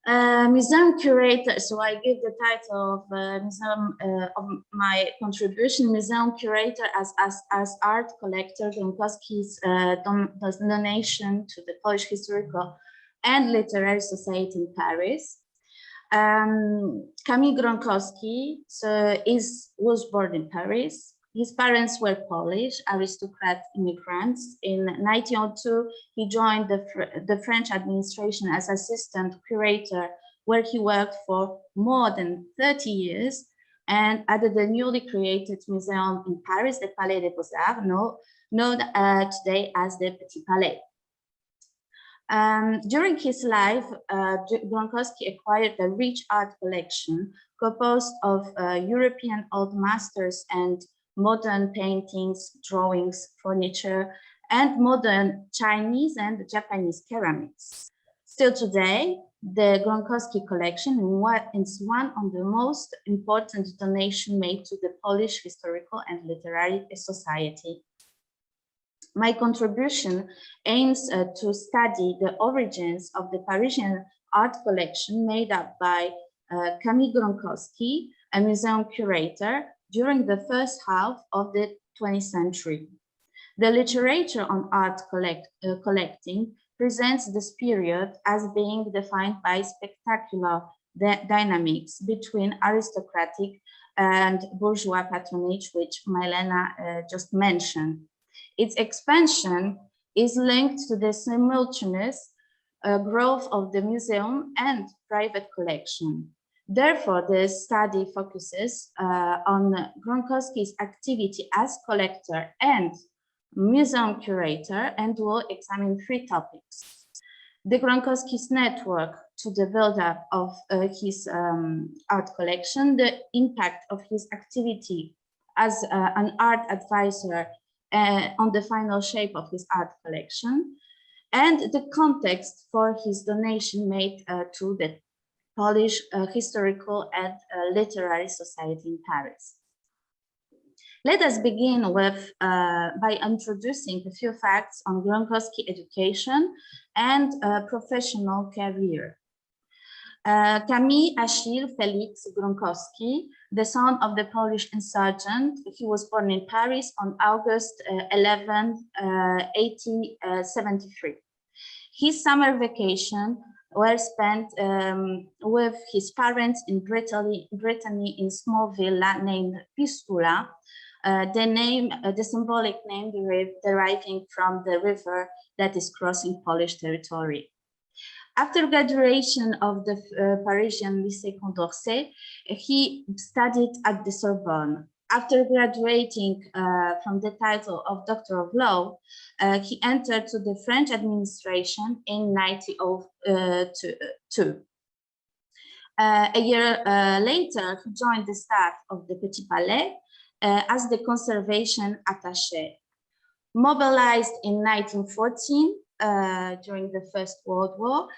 Museum curator, so I give the title of museum of my contribution, museum curator as art collector, Gronkowski's donation to the Polish Historical and Literary Society in Paris. Camille Gronkowski was born in Paris. His parents were Polish, aristocrat immigrants. In 1902, he joined the French administration as assistant curator, where he worked for more than 30 years, and at the newly created museum in Paris, the Palais des Beaux-Arts, known today as the Petit Palais. During his life, Gronkowski acquired a rich art collection composed of European old masters and modern paintings, drawings, furniture, and modern Chinese and Japanese ceramics. Still today, the Gronkowski collection is one of the most important donations made to the Polish Historical and Literary Society. My contribution aims to study the origins of the Parisian art collection made up by Camille Gronkowski, a museum curator, during the first half of the 20th century. The literature on art collecting presents this period as being defined by spectacular dynamics between aristocratic and bourgeois patronage, which Milena just mentioned. Its expansion is linked to the simultaneous growth of the museum and private collection. Therefore, the study focuses on Gronkowski's activity as collector and museum curator, and will examine three topics: the Gronkowski's network to the build-up of his art collection, the impact of his activity as an art advisor on the final shape of his art collection, and the context for his donation made to the Polish Historical and Literary Society in Paris. Let us begin with by introducing a few facts on Gronkowski education and professional career. Camille Achille Felix Gronkowski, the son of the Polish insurgent, he was born in Paris on August 11, 1873. His summer vacation were spent with his parents in Brittany in small villa named Pistula, the symbolic name deriving from the river that is crossing Polish territory. After graduation of the Parisian Lycée Condorcet, he studied at the Sorbonne. After graduating from the title of Doctor of Law, he entered to the French administration in 1902. A year later, he joined the staff of the Petit Palais as the conservation attaché. Mobilized in 1914 during the First World War,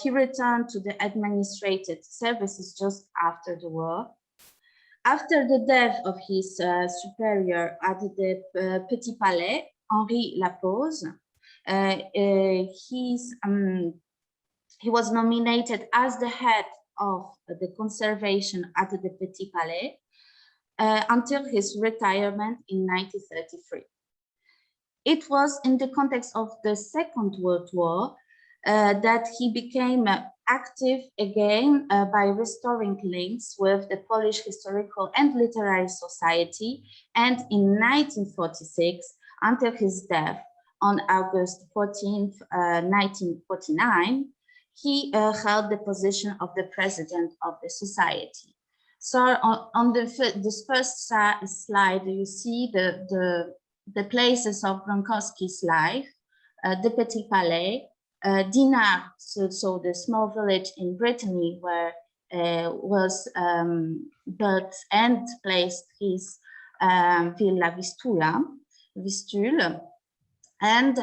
he returned to the administrative services just after the war. After the death of his superior at the Petit Palais, Henri Lapose, he was nominated as the head of the conservation at the Petit Palais until his retirement in 1933. It was in the context of the Second World War that he became active again by restoring links with the Polish Historical and Literary Society, and in 1946, until his death on August 14, 1949, he held the position of the president of the society. So on this first slide, you see the places of Gronkowski's life, the Petit Palais, Dinard, so the small village in Brittany where was built and placed his Villa Vistule, and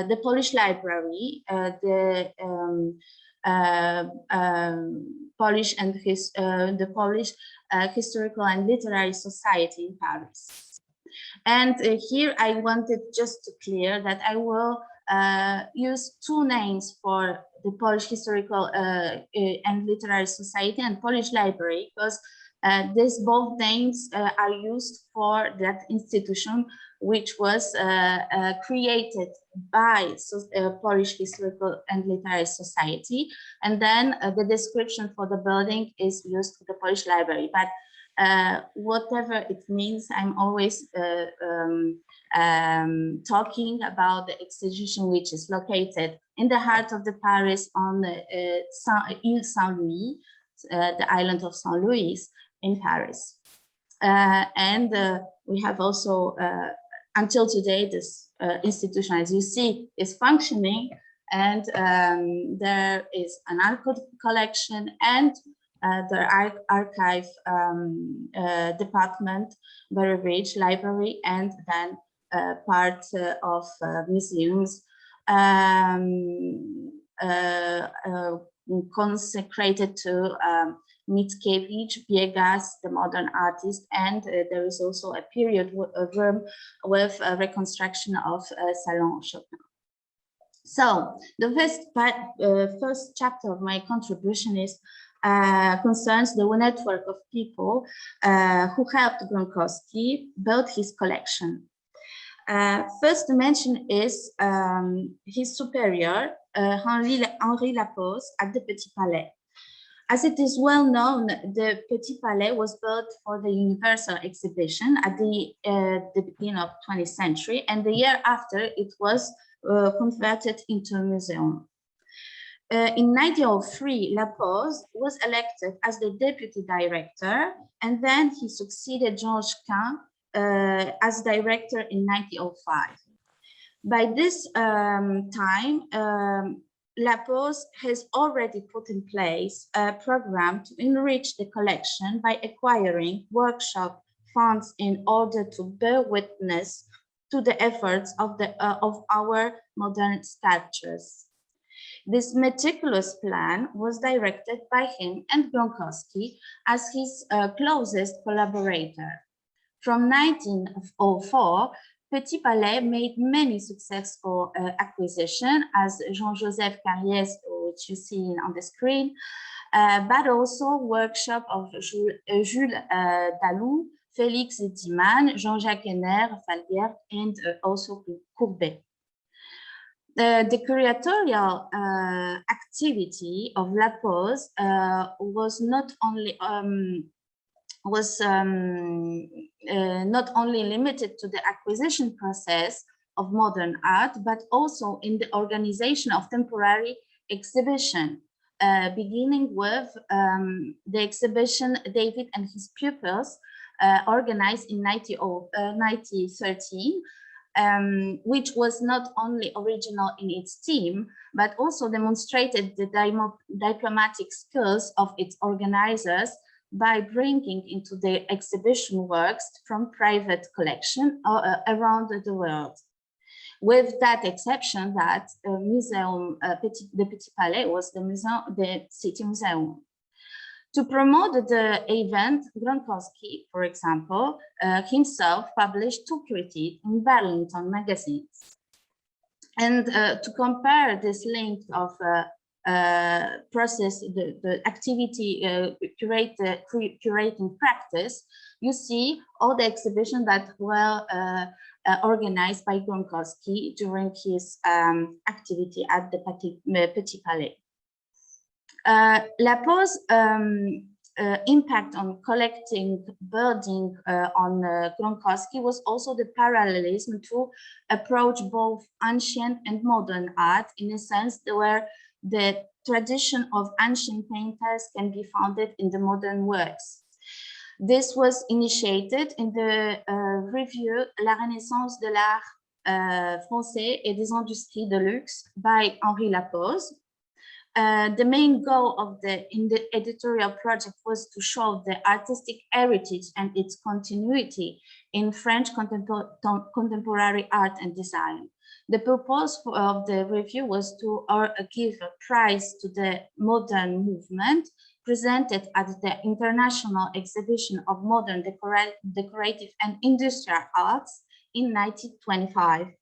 the Polish Library, the Polish Historical and Literary Society in Paris. And here I wanted just to clear that I will use two names for the Polish Historical and Literary Society and Polish Library, because these both names are used for that institution, which was created by Polish Historical and Literary Society, and then the description for the building is used for the Polish Library. But whatever it means, I'm always talking about the exposition, which is located in the heart of the Paris on Ile Saint-Louis, the island of Saint Louis in Paris. And we have also, until today, this institution, as you see, is functioning, and there is an art collection and the archive department, very rich library, and then part of museums consecrated to Mickiewicz, Biegas, the modern artist, and there is also a period room with a reconstruction of Salon Chopin. So the first chapter of my contribution is concerns the network of people who helped Gronkowski build his collection. First to mention is his superior, Henri Lapose, at the Petit Palais. As it is well known, the Petit Palais was built for the Universal Exhibition at the beginning of the 20th century, and the year after it was converted into a museum. In 1903, Lapose was elected as the deputy director, and then he succeeded Georges Quint as director in 1905. By this time, Lapose has already put in place a program to enrich the collection by acquiring workshop funds in order to bear witness to the efforts of our modern sculptors. This meticulous plan was directed by him and Gronkowski as his closest collaborator. From 1904, Petit Palais made many successful acquisitions, as Jean-Joseph Carriès, which you see on the screen, but also workshop of Jules Dalou, Félix Diman, Jean-Jacques Henner, Falguière, and also Courbet. The curatorial activity of Lapose was not only limited to the acquisition process of modern art, but also in the organization of temporary exhibition, beginning with the exhibition David and his pupils organized in 1913, which was not only original in its theme, but also demonstrated the diplomatic skills of its organizers by bringing into their exhibition works from private collection around the world. With that exception that museum, the Petit Palais was the city museum. To promote the event, Gronkowski, for example, himself published 2 critiques in Burlington magazines. And to compare this link of process, the activity curating practice, you see all the exhibitions that were organized by Gronkowski during his activity at the Petit Palais. Lapose's impact on collecting, building on Gronkowski was also the parallelism to approach both ancient and modern art, in a sense where the tradition of ancient painters can be founded in the modern works. This was initiated in the review La Renaissance de l'art français et des industries de luxe by Henri Lapose. The main goal of the editorial project was to show the artistic heritage and its continuity in French contemporary art and design. The purpose of the review was to give a prize to the modern movement presented at the International Exhibition of Modern Decorative and Industrial Arts in 1925.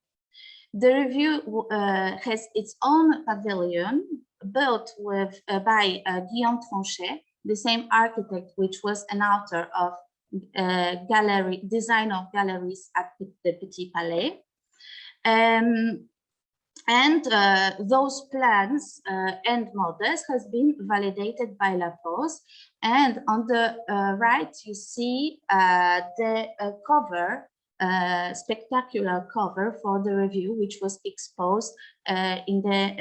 The review has its own pavilion built with by Guillaume Tronchet, the same architect which was an author of design of galleries at the Petit Palais. And those plans and models has been validated by La Pose. And on the right, you see the cover, spectacular cover for the review, which was exposed in the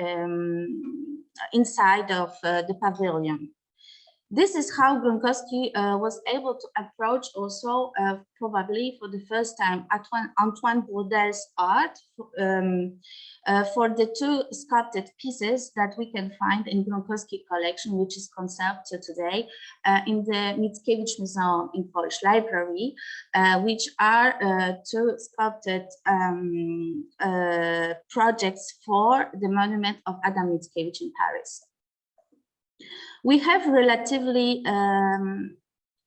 inside of the pavilion. This is how Gronkowski was able to approach also probably for the first time Antoine Bourdel's art for the two sculpted pieces that we can find in Gronkowski collection, which is conserved today in the Mickiewicz Museum in Polish Library, which are two sculpted projects for the monument of Adam Mickiewicz in Paris. We have relatively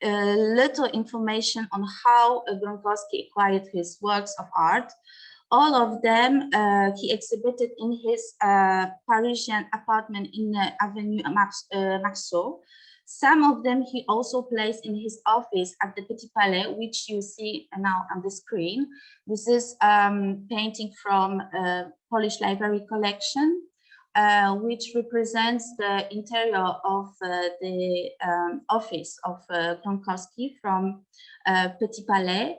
little information on how Gronkowski acquired his works of art. All of them he exhibited in his Parisian apartment in Avenue Marceau. Some of them he also placed in his office at the Petit Palais, which you see now on the screen. This is painting from Polish Library collection. Which represents the interior of the office of Gronkowski from Petit Palais,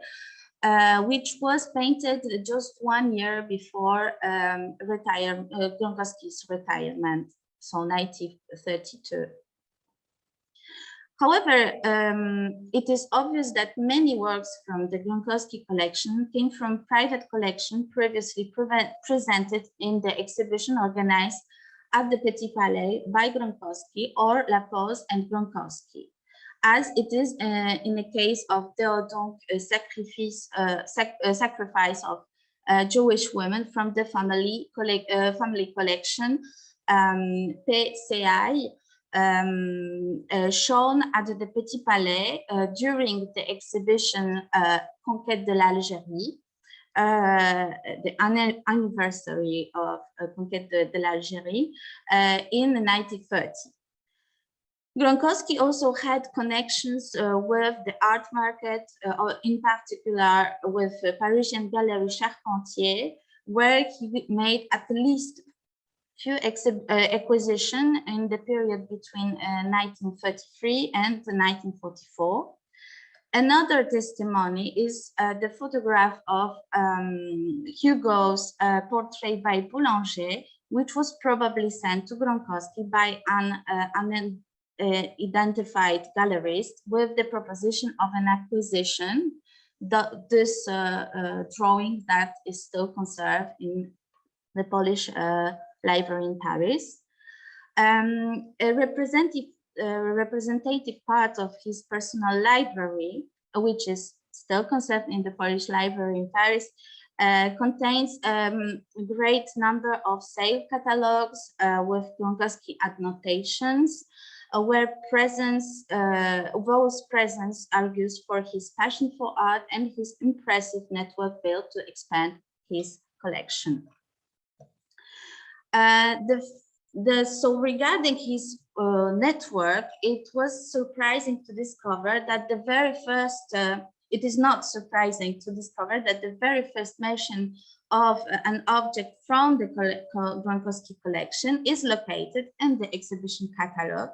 which was painted just 1 year before Gronkowski's retirement, so 1932. However, it is obvious that many works from the Gronkowski collection came from private collection previously presented in the exhibition organized at the Petit Palais by Gronkowski or La Pose and Gronkowski, as it is in the case of Theodonc sacrifice of Jewish women from the family collection PCI, shown at the Petit Palais during the exhibition Conquête de l'Algérie, the anniversary of Conquête de l'Algérie in 1930. Gronkowski also had connections with the art market, in particular with Parisian Gallery Charpentier, where he made at least few acquisitions in the period between 1933 and 1944. Another testimony is the photograph of Hugo's portrait by Boulanger, which was probably sent to Gronkowski by an unidentified gallerist with the proposition of an acquisition. This drawing that is still conserved in the Polish Library in Paris. A representative part of his personal library, which is still conserved in the Polish Library in Paris, contains a great number of sale catalogs with Gronkowski annotations, where those presents argues for his passion for art and his impressive network built to expand his collection. So regarding his network, it was surprising to discover that the very first, it is not surprising to discover that the very first mention of an object from the Gronkowski collection is located in the exhibition catalogue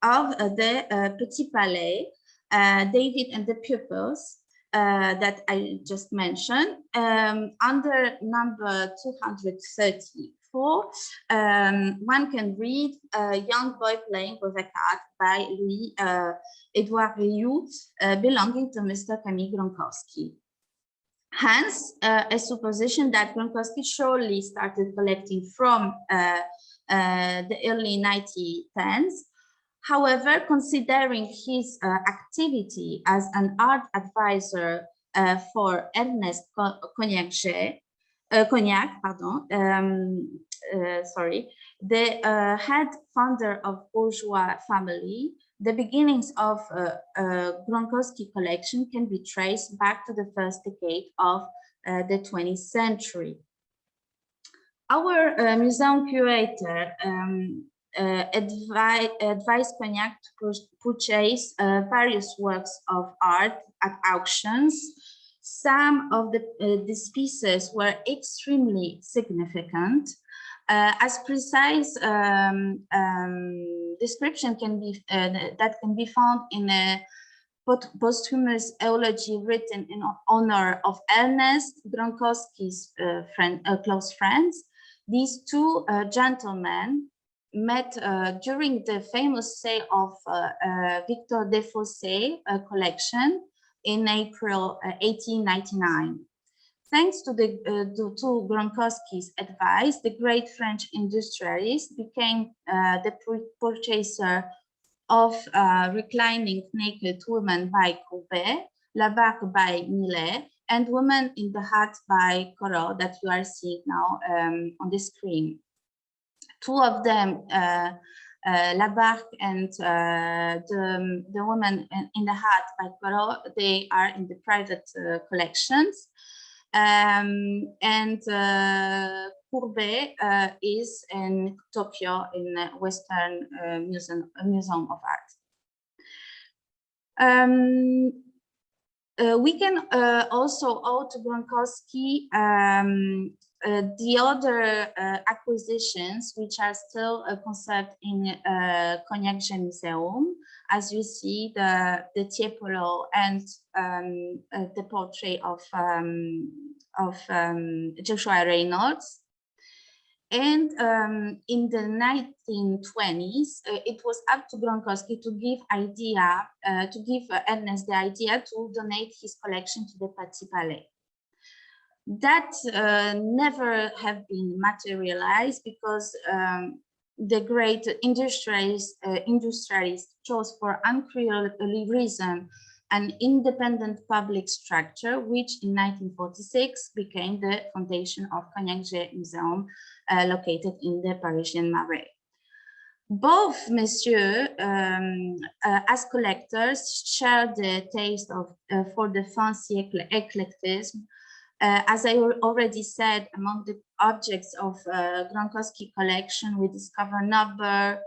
of the Petit Palais, David and the Pupils, that I just mentioned, under number 234. One can read a young boy playing with a cat by Louis Edouard Rioux, belonging to Mr. Camille Gronkowski. Hence, a supposition that Gronkowski surely started collecting from the early 1910s. However, considering his activity as an art advisor for Ernest Cognac, the head founder of bourgeois family, the beginnings of Gronkowski collection can be traced back to the first decade of the 20th century. Our museum curator, advised Cognac to purchase various works of art at auctions. Some of these pieces were extremely significant. As precise description that can be found in a posthumous eulogy written in honor of Ernest Gronkowski's close friends. These two gentlemen met during the famous sale of Victor Desfossés collection in April 1899. Thanks to Gronkowski's advice, the great French industrialist became the purchaser of Reclining Naked Woman by Courbet, La Barque by Millet, and Woman in the Hat by Corot that you are seeing now on the screen. Two of them, La Barque and the Woman in the Hat by Corot, they are in the private collections. Courbet is in Tokyo in the Western Museum of Art. We can also owe to Gronkowski the other acquisitions which are still conserved in Cognac Museum. As you see, the Tiepolo and the portrait of Joshua Reynolds. And in the 1920s, it was up to Gronkowski to give Ernest the idea to donate his collection to the Petit Palais. That never have been materialized because the great industrialist chose for unclear reason an independent public structure, which in 1946 became the foundation of Cognac Museum, located in the Parisian Marais. Both messieurs, as collectors, share the taste for the fin siècle eclectism. As I already said, among the objects of Gronkowski collection, we discover a number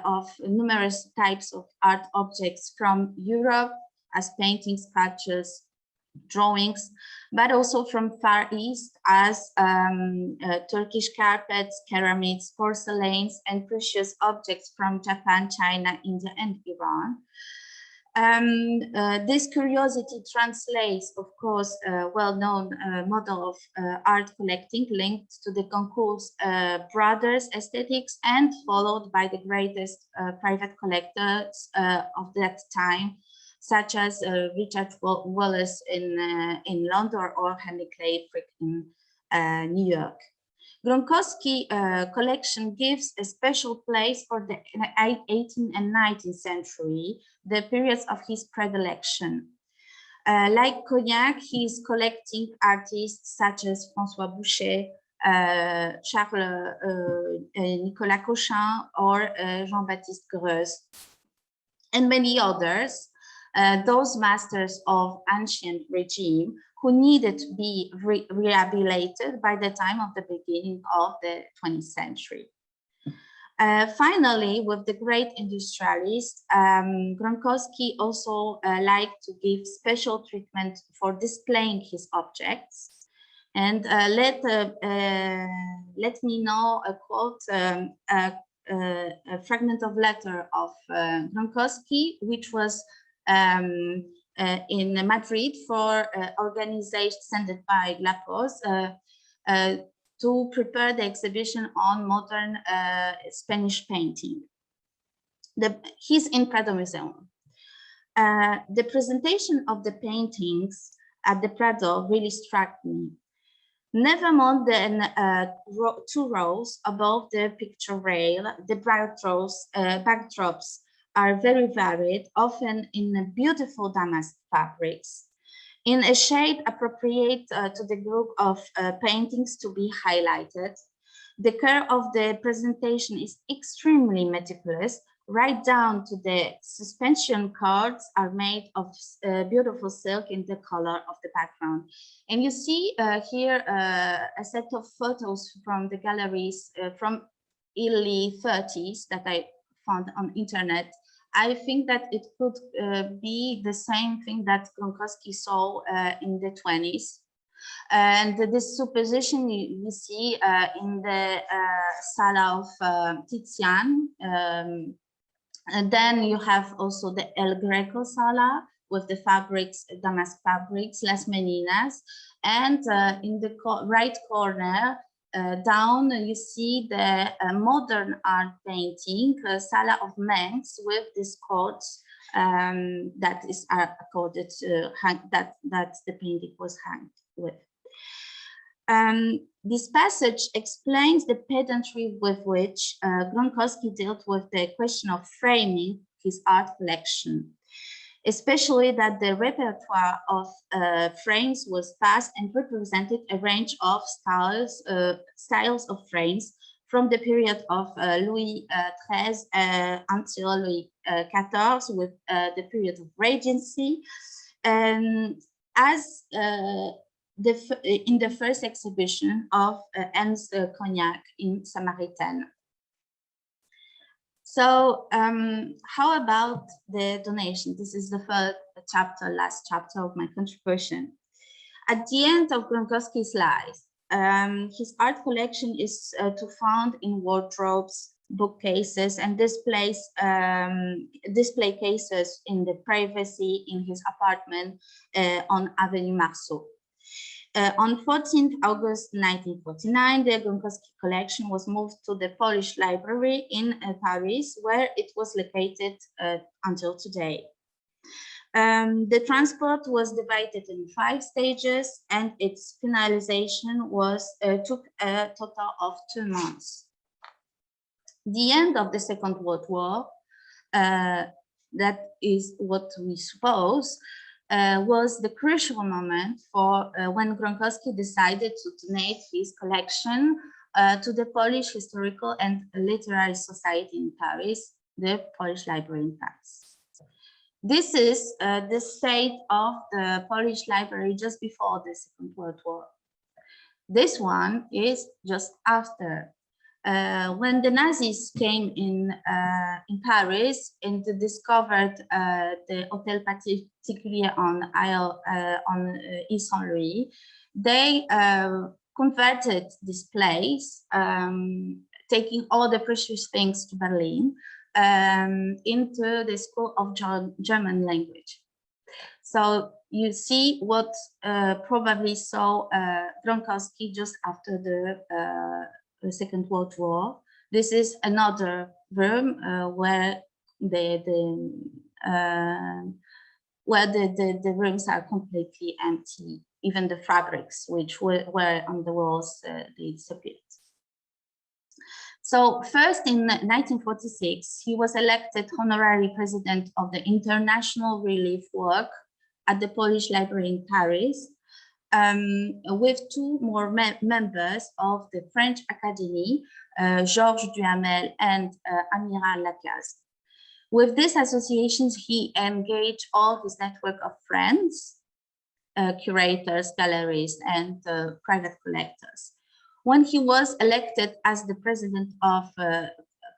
of numerous types of art objects from Europe, as paintings, sculptures, drawings, but also from Far East as Turkish carpets, ceramics, porcelains, and precious objects from Japan, China, India, and Iran. This curiosity translates, of course, a well-known model of art collecting linked to the Goncourt's brothers' aesthetics and followed by the greatest private collectors of that time, such as Richard Wallace in London or Henry Clay Frick in New York. Gronkowski collection gives a special place for the 18th and 19th century, the periods of his predilection. Like Cognac, he is collecting artists such as François Boucher, Charles Nicolas Cochin, or Jean-Baptiste Greuze, and many others, those masters of ancient regime who needed to be rehabilitated by the time of the beginning of the 20th century. Finally, with the great industrialist, Gronkowski also liked to give special treatment for displaying his objects. And let me know a quote, a fragment of letter of Gronkowski, which was in Madrid for organization sent by La Pose to prepare the exhibition on modern Spanish painting. He's in Prado Museum. The presentation of the paintings at the Prado really struck me. Never more than 2 rows above the picture rail, the backdrops are very varied, often in beautiful damask fabrics, in a shade appropriate to the group of paintings to be highlighted. The care of the presentation is extremely meticulous, right down to the suspension cords are made of beautiful silk in the color of the background. And you see here a set of photos from the galleries from early 30s that I found on internet, I think that it could be the same thing that Gronkowski saw in the 20s. And this supposition you see in the Sala of Tizian. And then you have also the El Greco Sala with the fabrics, damask fabrics, Las Meninas. And in the right corner down, you see the modern art painting, Sala of Manx, with this coat that is accorded to that the painting was hanged with. This passage explains the pedantry with which Gronkowski dealt with the question of framing his art collection, especially that the repertoire of frames was vast and represented a range of styles of frames from the period of Louis XIII until Louis XIV, with the period of Regency, as in the first exhibition of Ernst Cognac in Samaritaine. So how about the donation? This is the third chapter, last chapter of my contribution. At the end of Gronkowski's life, his art collection is to found in wardrobes, bookcases, and display cases in the privacy in his apartment on Avenue Marceau. On 14th August 1949, the Gronkowski collection was moved to the Polish Library in Paris, where it was located until today. The transport was divided in 5 stages, and its finalization took a total of 2 months. The end of the Second World War, that is what we suppose, was the crucial moment for when Gronkowski decided to donate his collection to the Polish Historical and Literary Society in Paris, the Polish Library in Paris. This is the state of the Polish library just before the Second World War. This one is just after. When the Nazis came in Paris and discovered the Hôtel Particulier on Ile Saint-Louis, they converted this place, taking all the precious things to Berlin, into the School of German Language. So you see what probably saw Gronkowski just after the Second World War. This is another room where the rooms are completely empty. Even the fabrics which were on the walls, they disappeared. So first in 1946, he was elected honorary president of the International Relief Work at the Polish Library in Paris, with 2 more members of the French Academy, Georges Duhamel and Amiral Lacaze. With these associations, he engaged all his network of friends, curators, galleries, and private collectors. When he was elected as the president of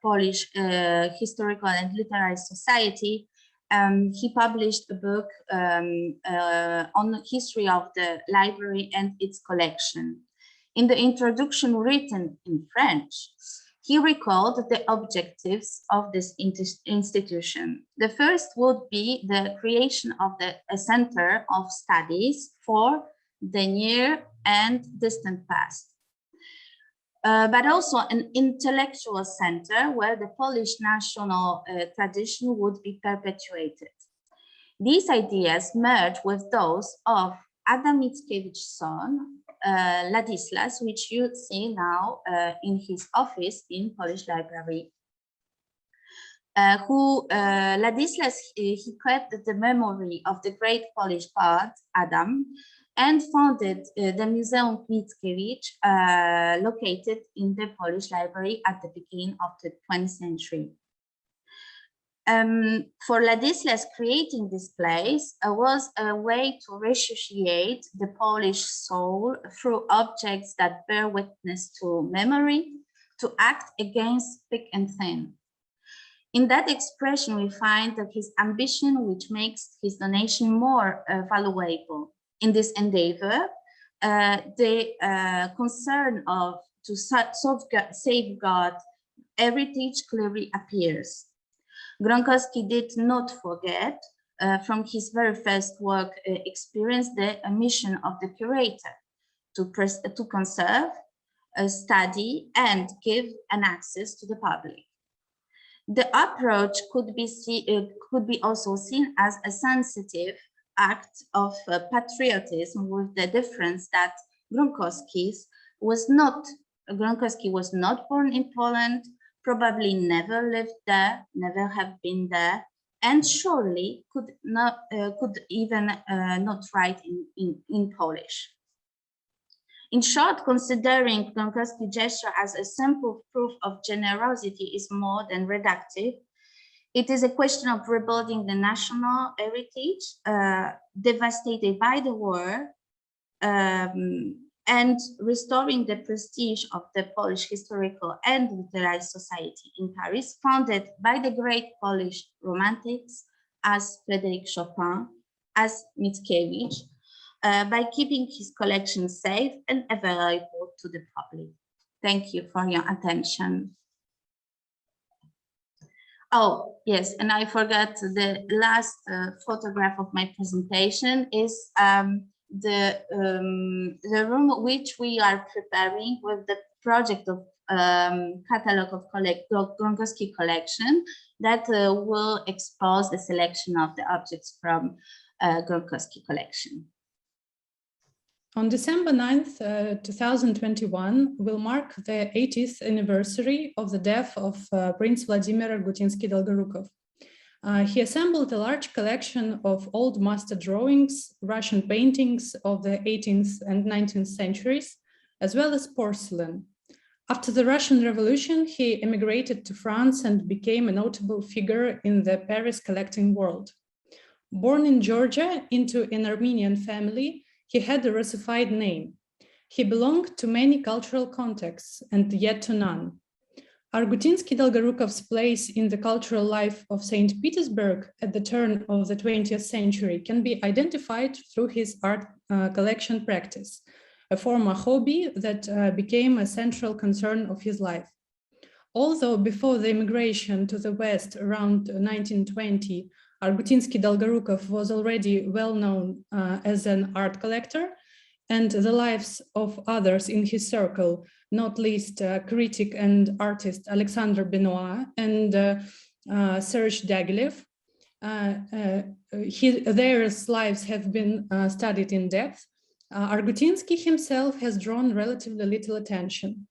Polish Historical and Literary Society, he published a book on the history of the library and its collection. In the introduction written in French, he recalled the objectives of this institution. The first would be the creation of a center of studies for the near and distant past, but also an intellectual center where the Polish national tradition would be perpetuated. These ideas merge with those of Adam Mickiewicz's son, Ladislas, which you see now in his office in Polish Library. Ladislas, he kept the memory of the great Polish poet, Adam, and founded the Museum Mickiewicz, located in the Polish Library at the beginning of the 20th century. For Ladislas, creating this place was a way to resuscitate the Polish soul through objects that bear witness to memory, to act against thick and thin. In that expression, we find that his ambition, which makes his donation more valuable. In this endeavor, the concern of to safeguard heritage clearly appears. Gronkowski did not forget from his very first work experience the mission of the curator to conserve, study, and give an access to the public. The approach could be also seen as a sensitive act of patriotism, with the difference that Gronkowski was not born in Poland, probably never lived there, never have been there, and surely could even not write in Polish. In short, considering Gronkowski's gesture as a simple proof of generosity is more than reductive. It is a question of rebuilding the national heritage devastated by the war, and restoring the prestige of the Polish Historical and Literary Society in Paris, founded by the great Polish romantics as Frédéric Chopin, as Mickiewicz, by keeping his collection safe and available to the public. Thank you for your attention. Oh, yes, and I forgot the last photograph of my presentation is the room which we are preparing with the project of catalog of Gronkowski collection that will expose the selection of the objects from Gronkowski collection. On December 9th, 2021 will mark the 80th anniversary of the death of Prince Wladimir Argoutinsky-Dolgoroukoff. He assembled a large collection of old master drawings, Russian paintings of the 18th and 19th centuries, as well as porcelain. After the Russian Revolution, he emigrated to France and became a notable figure in the Paris collecting world. Born in Georgia into an Armenian family, he had a Russified name. He belonged to many cultural contexts and yet to none. Argoutinsky-Dolgoroukoff's place in the cultural life of St. Petersburg at the turn of the 20th century can be identified through his art collection practice, a former hobby that became a central concern of his life. Although before the immigration to the West around 1920, Argoutinsky-Dolgoroukoff was already well known as an art collector, and the lives of others in his circle, not least critic and artist Alexander Benoit and Serge Diaghilev, their lives have been studied in depth. Argoutinsky himself has drawn relatively little attention.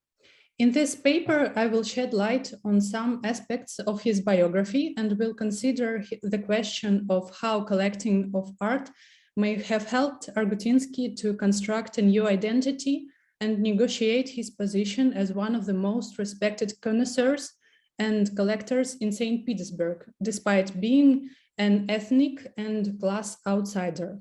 In this paper, I will shed light on some aspects of his biography and will consider the question of how collecting of art may have helped Argoutinsky to construct a new identity and negotiate his position as one of the most respected connoisseurs and collectors in St. Petersburg, despite being an ethnic and class outsider.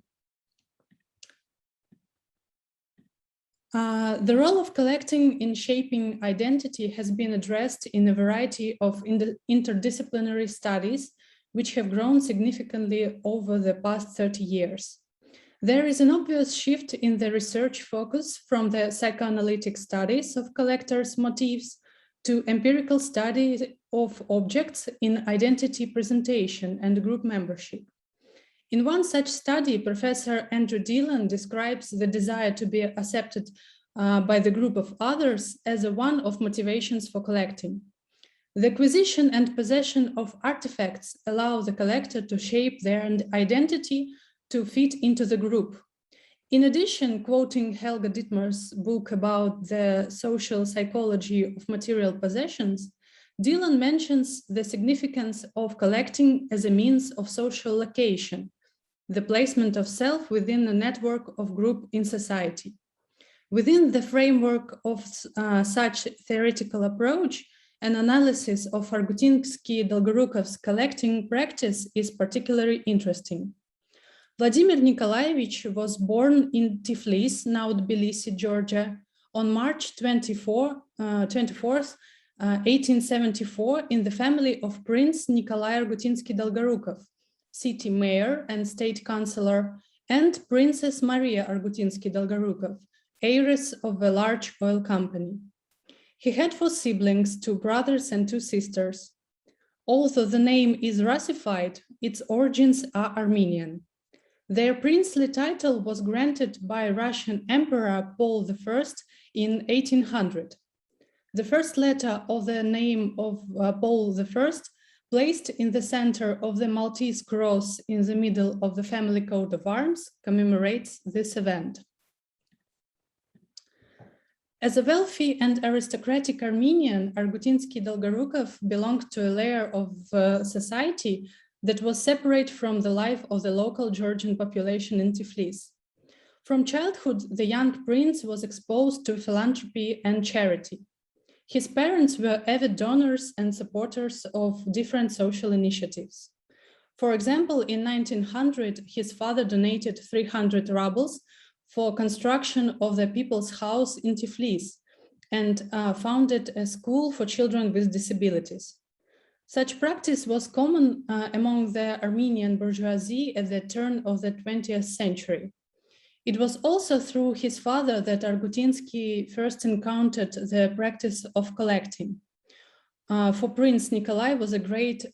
The role of collecting in shaping identity has been addressed in a variety of interdisciplinary studies, which have grown significantly over the past 30 years. There is an obvious shift in the research focus from the psychoanalytic studies of collectors' motifs to empirical studies of objects in identity presentation and group membership. In one such study, Professor Andrew Dillon describes the desire to be accepted by the group of others as one of motivations for collecting. The acquisition and possession of artifacts allow the collector to shape their identity to fit into the group. In addition, quoting Helga Dittmer's book about the social psychology of material possessions, Dillon mentions the significance of collecting as a means of social location, the placement of self within a network of group in society. Within the framework of such theoretical approach, an analysis of Argoutinsky-Dolgoroukoff's collecting practice is particularly interesting. Vladimir Nikolaevich was born in Tiflis, now Tbilisi, Georgia, on March 24th, 1874, in the family of Prince Nikolai Argoutinsky-Dolgoroukoff, city mayor and state councillor, and Princess Maria Argoutinsky-Dolgoroukoff, heiress of a large oil company. He had 4 siblings, 2 brothers and 2 sisters. Although the name is Russified, its origins are Armenian. Their princely title was granted by Russian Emperor Paul I in 1800. The first letter of the name of Paul I, placed in the center of the Maltese cross in the middle of the family coat of arms, commemorates this event. As a wealthy and aristocratic Armenian, Argoutinsky-Dolgoroukoff belonged to a layer of society that was separate from the life of the local Georgian population in Tiflis. From childhood, the young prince was exposed to philanthropy and charity. His parents were avid donors and supporters of different social initiatives. For example, in 1900, his father donated 300 rubles for construction of the People's House in Tiflis and founded a school for children with disabilities. Such practice was common among the Armenian bourgeoisie at the turn of the 20th century. It was also through his father that Argoutinsky first encountered the practice of collecting. For Prince Nikolai was a great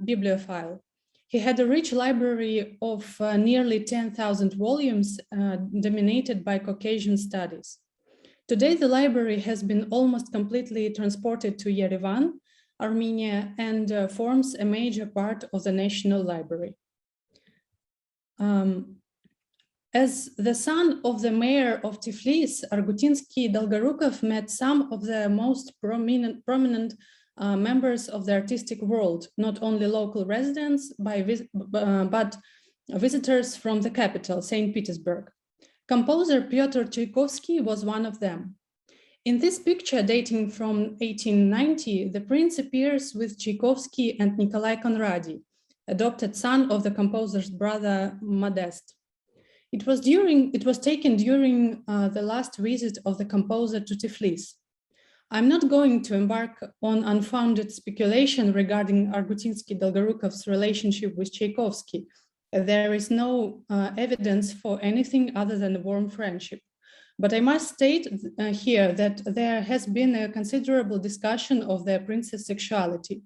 bibliophile. He had a rich library of nearly 10,000 volumes dominated by Caucasian studies. Today, the library has been almost completely transported to Yerevan, Armenia, and forms a major part of the National Library. As the son of the mayor of Tiflis, Argoutinsky-Dolgoroukoff met some of the most prominent members of the artistic world, not only local residents, but visitors from the capital, St. Petersburg. Composer Pyotr Tchaikovsky was one of them. In this picture dating from 1890, the prince appears with Tchaikovsky and Nikolai Conradi, adopted son of the composer's brother Modest. It was taken during the last visit of the composer to Tiflis. I'm not going to embark on unfounded speculation regarding Argoutinsky-Dolgoroukoff's relationship with Tchaikovsky. There is no evidence for anything other than a warm friendship. But I must state here that there has been a considerable discussion of the prince's sexuality.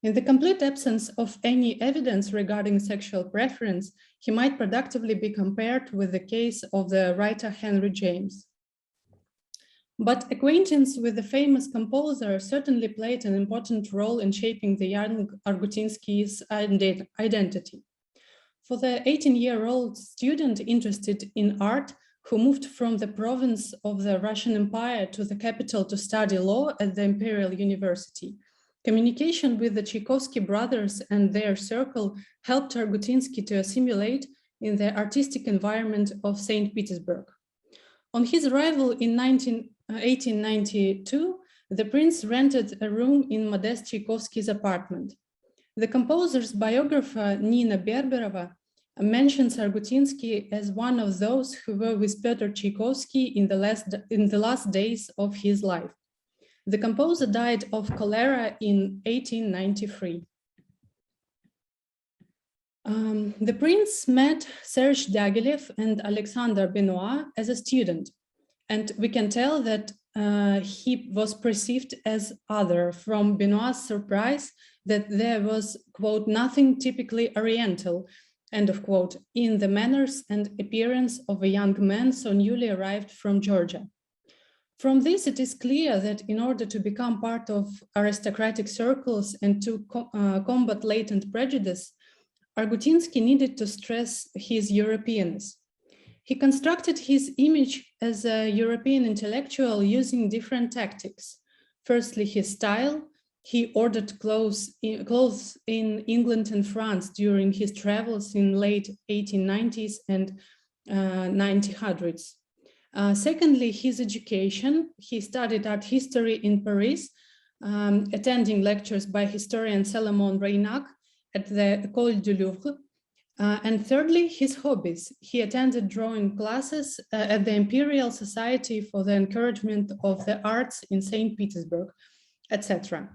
In the complete absence of any evidence regarding sexual preference, he might productively be compared with the case of the writer Henry James. But acquaintance with the famous composer certainly played an important role in shaping the young Argoutinsky's identity. For the 18-year-old student interested in art, who moved from the province of the Russian Empire to the capital to study law at the Imperial University, communication with the Tchaikovsky brothers and their circle helped Argoutinsky to assimilate in the artistic environment of St. Petersburg. On his arrival in 1892, the prince rented a room in Modest Tchaikovsky's apartment. The composer's biographer, Nina Berberova, mentions Argoutinsky as one of those who were with Pyotr Tchaikovsky in the last days of his life. The composer died of cholera in 1893. The prince met Serge Diaghilev and Alexander Benoit as a student, and we can tell that he was perceived as other from Benoit's surprise that there was, quote, nothing typically Oriental, end of quote, in the manners and appearance of a young man so newly arrived from Georgia. From this, it is clear that in order to become part of aristocratic circles and to combat latent prejudice, Argoutinsky needed to stress his Europeanness. He constructed his image as a European intellectual using different tactics. Firstly, his style. He ordered clothes in England and France during his travels in late 1890s and 1900s. Secondly, his education. He studied art history in Paris, attending lectures by historian Salomon Reynac at the École du Louvre. And thirdly, his hobbies. He attended drawing classes at the Imperial Society for the Encouragement of the Arts in St. Petersburg, etc.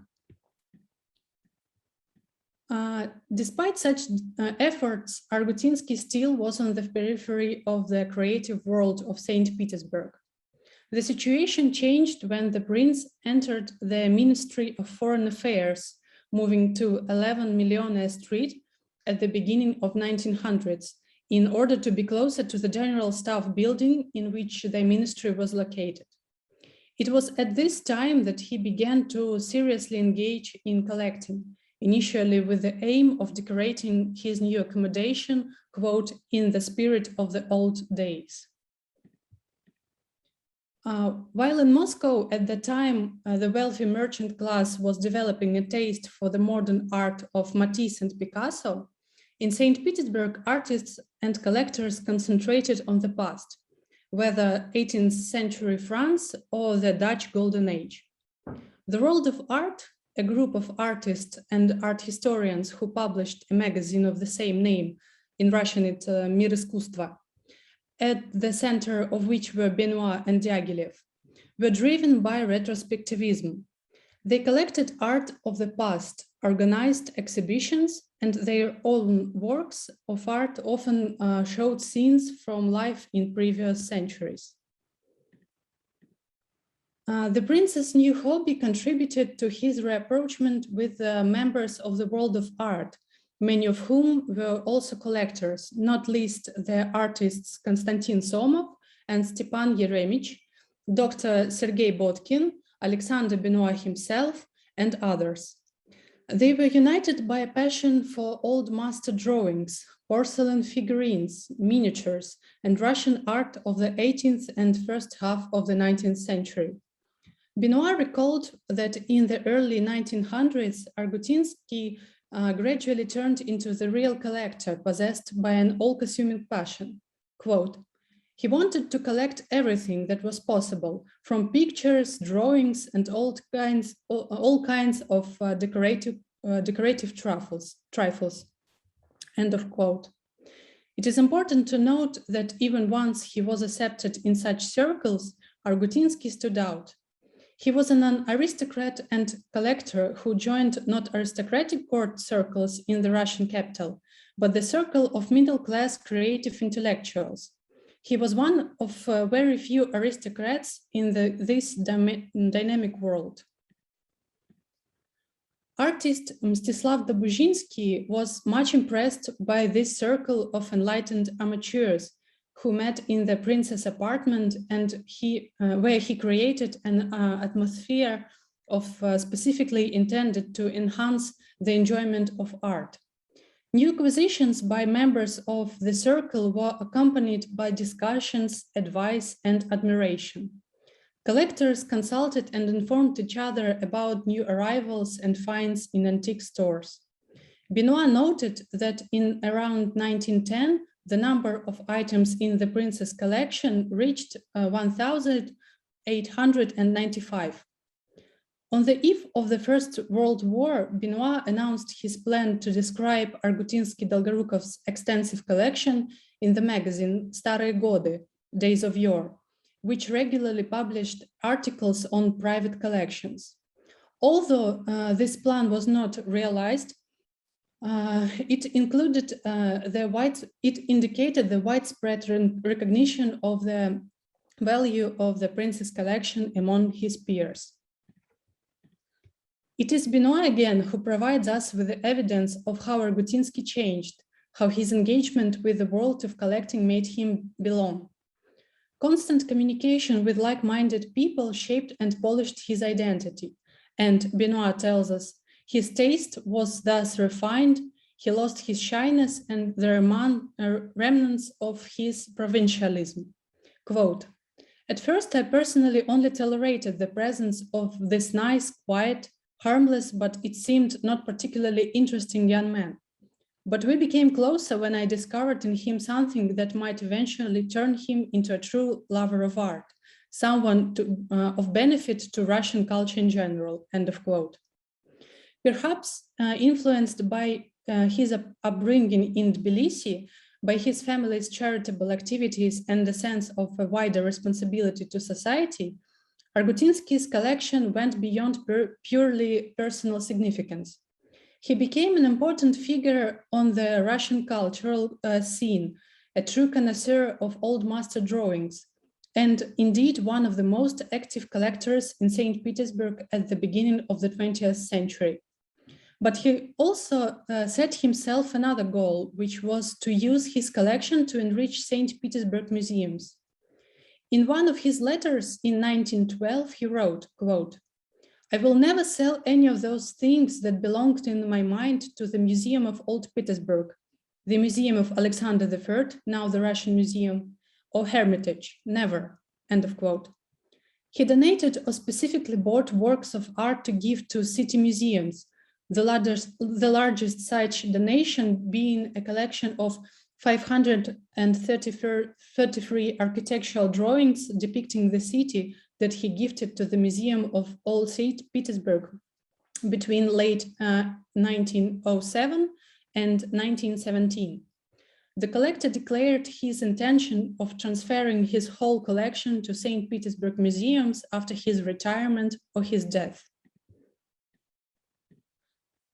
Despite such efforts, Argoutinsky still was on the periphery of the creative world of St. Petersburg. The situation changed when the prince entered the Ministry of Foreign Affairs, moving to 11 Millionaire Street at the beginning of 1900s, in order to be closer to the General Staff building in which the ministry was located. It was at this time that he began to seriously engage in collecting, initially with the aim of decorating his new accommodation, quote, in the spirit of the old days. While in Moscow at the time, the wealthy merchant class was developing a taste for the modern art of Matisse and Picasso, in St. Petersburg, artists and collectors concentrated on the past, whether 18th century France or the Dutch Golden Age. The World of Art, a group of artists and art historians who published a magazine of the same name, in Russian it's Mir Искусства, at the center of which were Benoit and Diaghilev, were driven by retrospectivism. They collected art of the past, organized exhibitions, and their own works of art often showed scenes from life in previous centuries. The prince's new hobby contributed to his rapprochement with members of the world of art, many of whom were also collectors, not least the artists Konstantin Somov and Stepan Yeremich, Dr. Sergei Botkin, Alexander Benoit himself, and others. They were united by a passion for old master drawings, porcelain figurines, miniatures, and Russian art of the 18th and first half of the 19th century. Benoit recalled that in the early 1900s, Argoutinsky gradually turned into the real collector possessed by an all-consuming passion. Quote, he wanted to collect everything that was possible, from pictures, drawings, and all kinds of decorative trifles. End of quote. It is important to note that even once he was accepted in such circles, Argoutinsky stood out. He was an aristocrat and collector who joined not aristocratic court circles in the Russian capital, but the circle of middle-class creative intellectuals. He was one of very few aristocrats in this dynamic world. Artist Mstislav Dobujinsky was much impressed by this circle of enlightened amateurs who met in the prince's apartment and where he created an atmosphere of specifically intended to enhance the enjoyment of art. New acquisitions by members of the circle were accompanied by discussions, advice, and admiration. Collectors consulted and informed each other about new arrivals and finds in antique stores. Benoit noted that in around 1910, the number of items in the prince's collection reached 1,895. On the eve of the First World War, Benoit announced his plan to describe Argoutinsky-Dolgoroukoff's extensive collection in the magazine Starые годы, Days of Yore, which regularly published articles on private collections. Although this plan was not realized, it indicated the widespread recognition of the value of the prince's collection among his peers. It is Benoit again who provides us with the evidence of how Argoutinsky changed, how his engagement with the world of collecting made him belong. Constant communication with like-minded people shaped and polished his identity, and Benoit tells us, his taste was thus refined, he lost his shyness and the remnants of his provincialism. Quote, at first, I personally only tolerated the presence of this nice, quiet, harmless, but it seemed not particularly interesting young man. But we became closer when I discovered in him something that might eventually turn him into a true lover of art, someone of benefit to Russian culture in general, end of quote. Perhaps influenced by his upbringing in Tbilisi, by his family's charitable activities and the sense of a wider responsibility to society, Argoutinsky's collection went beyond purely personal significance. He became an important figure on the Russian cultural scene, a true connoisseur of old master drawings, and indeed one of the most active collectors in St. Petersburg at the beginning of the 20th century. But he also set himself another goal, which was to use his collection to enrich St. Petersburg museums. In one of his letters in 1912, he wrote, quote, "I will never sell any of those things that belonged in my mind to the Museum of Old Petersburg, the Museum of Alexander I, now the Russian Museum, or Hermitage, never," end of quote. He donated or specifically bought works of art to give to city museums, the largest such donation being a collection of 533 architectural drawings depicting the city that he gifted to the Museum of Old St. Petersburg between late 1907 and 1917. The collector declared his intention of transferring his whole collection to St. Petersburg museums after his retirement or his death.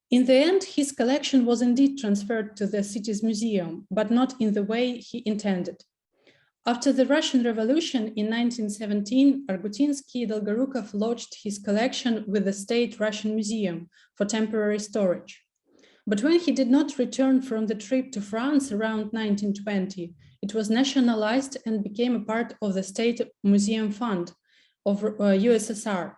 In the end, his collection was indeed transferred to the city's museum, but not in the way he intended. After the Russian Revolution in 1917, Argoutinsky-Dolgoroukoff lodged his collection with the State Russian Museum for temporary storage. But when he did not return from the trip to France around 1920, it was nationalized and became a part of the State Museum Fund of USSR.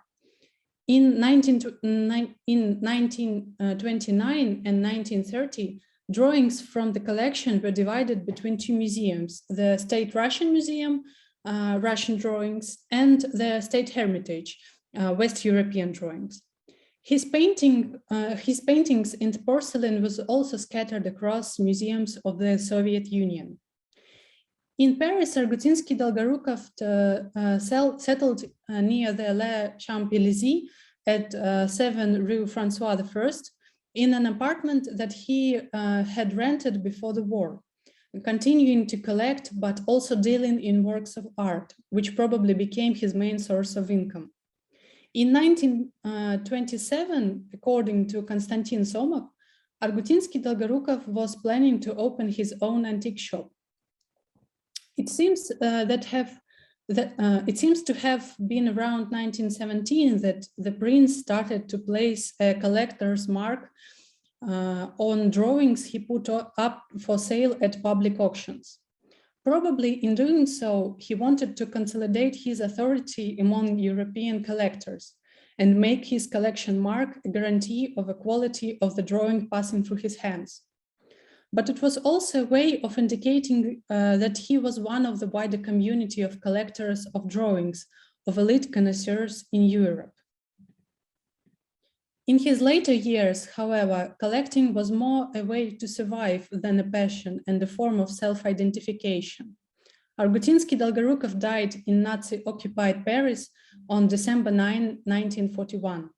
In 1929 and 1930, drawings from the collection were divided between two museums, the State Russian Museum, Russian drawings, and the State Hermitage, West European drawings. His paintings in porcelain was also scattered across museums of the Soviet Union. In Paris, Argoutinsky-Dolgoroukoff settled near the Les Champs-Élysées at 7 Rue François I in an apartment that he had rented before the war, continuing to collect but also dealing in works of art, which probably became his main source of income. In 1927, according to Konstantin Somov, Argoutinsky-Dolgoroukoff was planning to open his own antique shop. It seems it seems to have been around 1917 that the prince started to place a collector's mark on drawings he put up for sale at public auctions. Probably in doing so, he wanted to consolidate his authority among European collectors and make his collection mark a guarantee of the quality of the drawing passing through his hands. But it was also a way of indicating that he was one of the wider community of collectors of drawings, of elite connoisseurs in Europe. In his later years, however, collecting was more a way to survive than a passion and a form of self-identification. Argoutinsky-Dolgoroukoff died in Nazi-occupied Paris on December 9, 1941.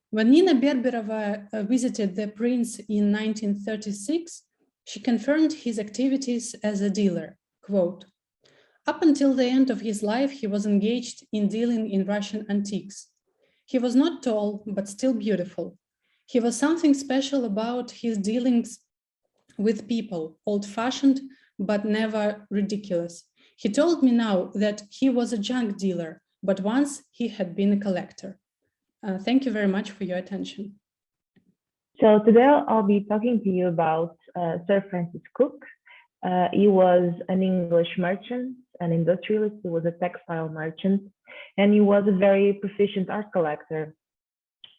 When Nina Berberova visited the prince in 1936, she confirmed his activities as a dealer. Quote, "Up until the end of his life, he was engaged in dealing in Russian antiques. He was not tall, but still beautiful. He was something special about his dealings with people, old-fashioned, but never ridiculous. He told me now that he was a junk dealer, but once he had been a collector." Thank you very much for your attention. So today I'll be talking to you about Sir Francis Cook. He was an English merchant, an industrialist, he was a textile merchant, and he was a very proficient art collector.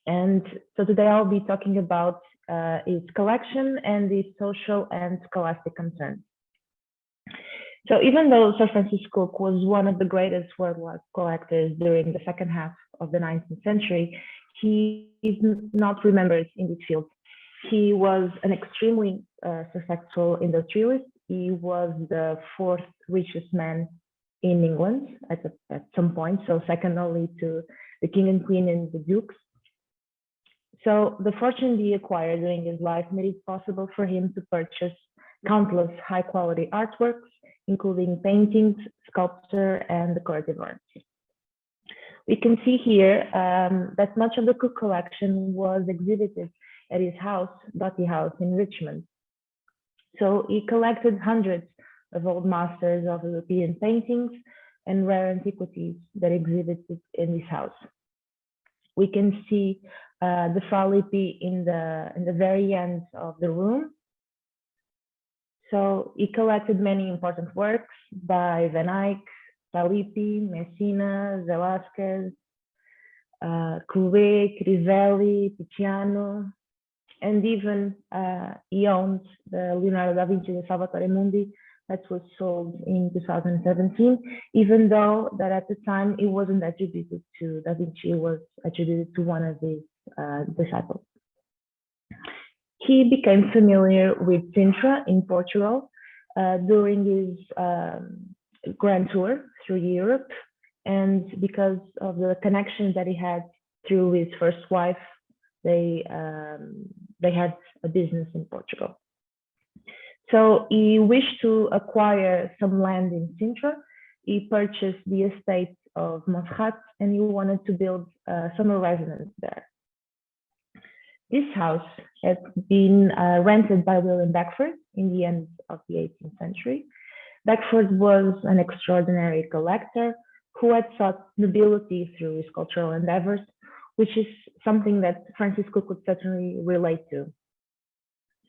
And so today I'll be talking about his collection and his social and scholastic concerns. So even though Sir Francis Cook was one of the greatest worldwide collectors during the second half of the 19th century, he is not remembered in this field. He was an extremely successful industrialist. He was the fourth richest man in England at some point, so second only to the king and queen and the dukes. So the fortune he acquired during his life made it possible for him to purchase countless high-quality artworks, including paintings, sculpture, and decorative art. We can see here that much of the Cook collection was exhibited at his house, Doty House in Richmond. So he collected hundreds of old masters of European paintings and rare antiquities that exhibited in this house. We can see the Fralipi in the very end of the room. So he collected many important works by Van Eyck, Fralipi, Messina, Velázquez, Courbet, Crivelli, Titiano, and even he owned the Leonardo da Vinci de Salvatore Mundi that was sold in 2017, even though that at the time it wasn't attributed to Da Vinci, it was attributed to one of his disciples. He became familiar with Sintra in Portugal during his grand tour through Europe, and because of the connections that he had through his first wife, they had a business in Portugal. So he wished to acquire some land in Sintra. He purchased the estate of Montserrat, and he wanted to build a summer residence there. This house had been rented by William Beckford in the end of the 18th century. Beckford was an extraordinary collector who had sought nobility through his cultural endeavors, which is something that Francis Cook would certainly relate to.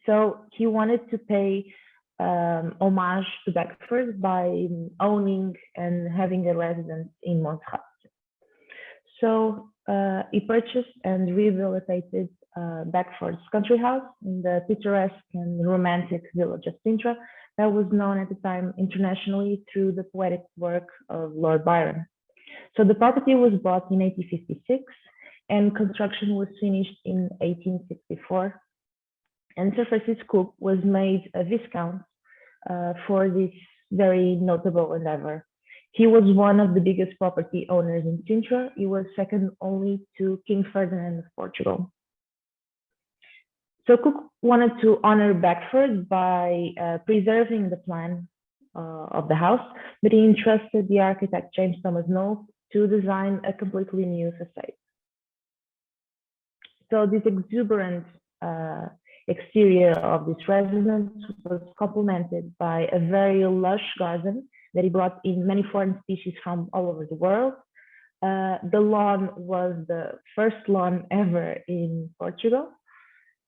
So he wanted to pay homage to Beckford by owning and having a residence in Montserrat. So he purchased and rehabilitated Beckford's country house in the picturesque and romantic village of Sintra that was known at the time internationally through the poetic work of Lord Byron. So the property was bought in 1856 and construction was finished in 1864. And Sir Francis Cook was made a Viscount for this very notable endeavor. He was one of the biggest property owners in Sintra. He was second only to King Ferdinand of Portugal. So Cook wanted to honor Beckford by preserving the plan of the house, but he entrusted the architect James Thomas Knowles to design a completely new facade. So this exuberant exterior of this residence was complemented by a very lush garden that he brought in many foreign species from all over the world. The lawn was the first lawn ever in Portugal.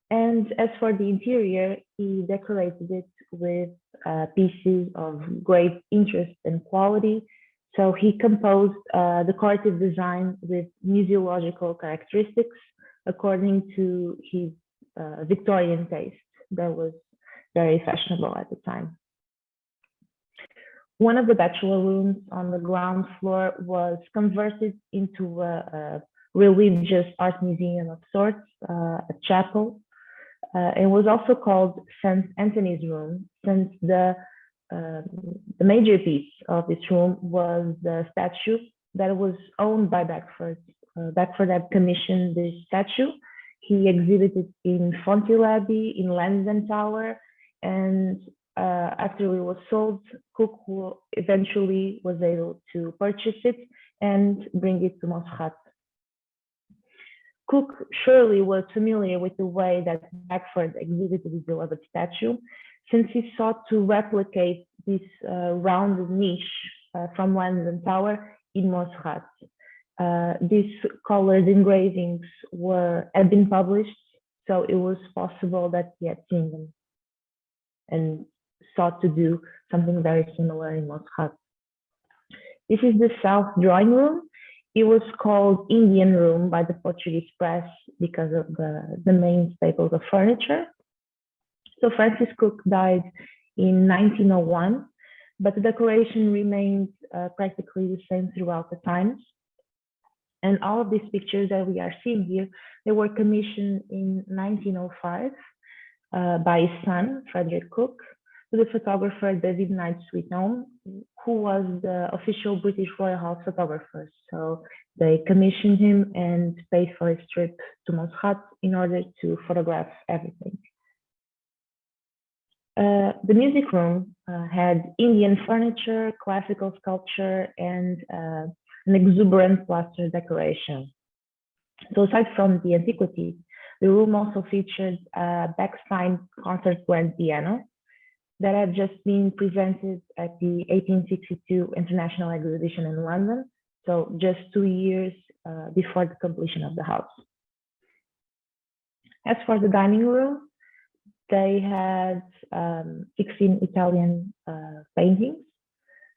And as for the interior, he decorated it with pieces of great interest and quality. So he composed decorative design with museological characteristics according to his Victorian taste that was very fashionable at the time. One of the bachelor rooms on the ground floor was converted into a religious art museum of sorts, a chapel. It was also called St. Anthony's Room, since the major piece of this room was the statue that was owned by Beckford. Beckford had commissioned this statue. He exhibited in Fonthill Abbey, in Lansdowne Tower, and after it was sold, Cook eventually was able to purchase it and bring it to Montserrat. Cook surely was familiar with the way that Beckford exhibited his beloved statue, since he sought to replicate this rounded niche from Lansdowne Tower in Montserrat. These colored engravings had been published, so it was possible that he had seen them and sought to do something very similar in Montserrat. This is the South Drawing Room. It was called Indian Room by the Portuguese press because of the main staples of furniture. So Francis Cook died in 1901, but the decoration remained practically the same throughout the times. And all of these pictures that we are seeing here, they were commissioned in 1905 by his son, Frederick Cook, to the photographer David Knight Sweetholme, who was the official British Royal House photographer. So they commissioned him and paid for his trip to Montserrat in order to photograph everything. The music room had Indian furniture, classical sculpture, and an exuberant plaster decoration. So aside from the antiquities, the room also featured a Bechstein concert grand piano that had just been presented at the 1862 International Exhibition in London, so just 2 years before the completion of the house. As for the dining room, they had 16 Italian paintings,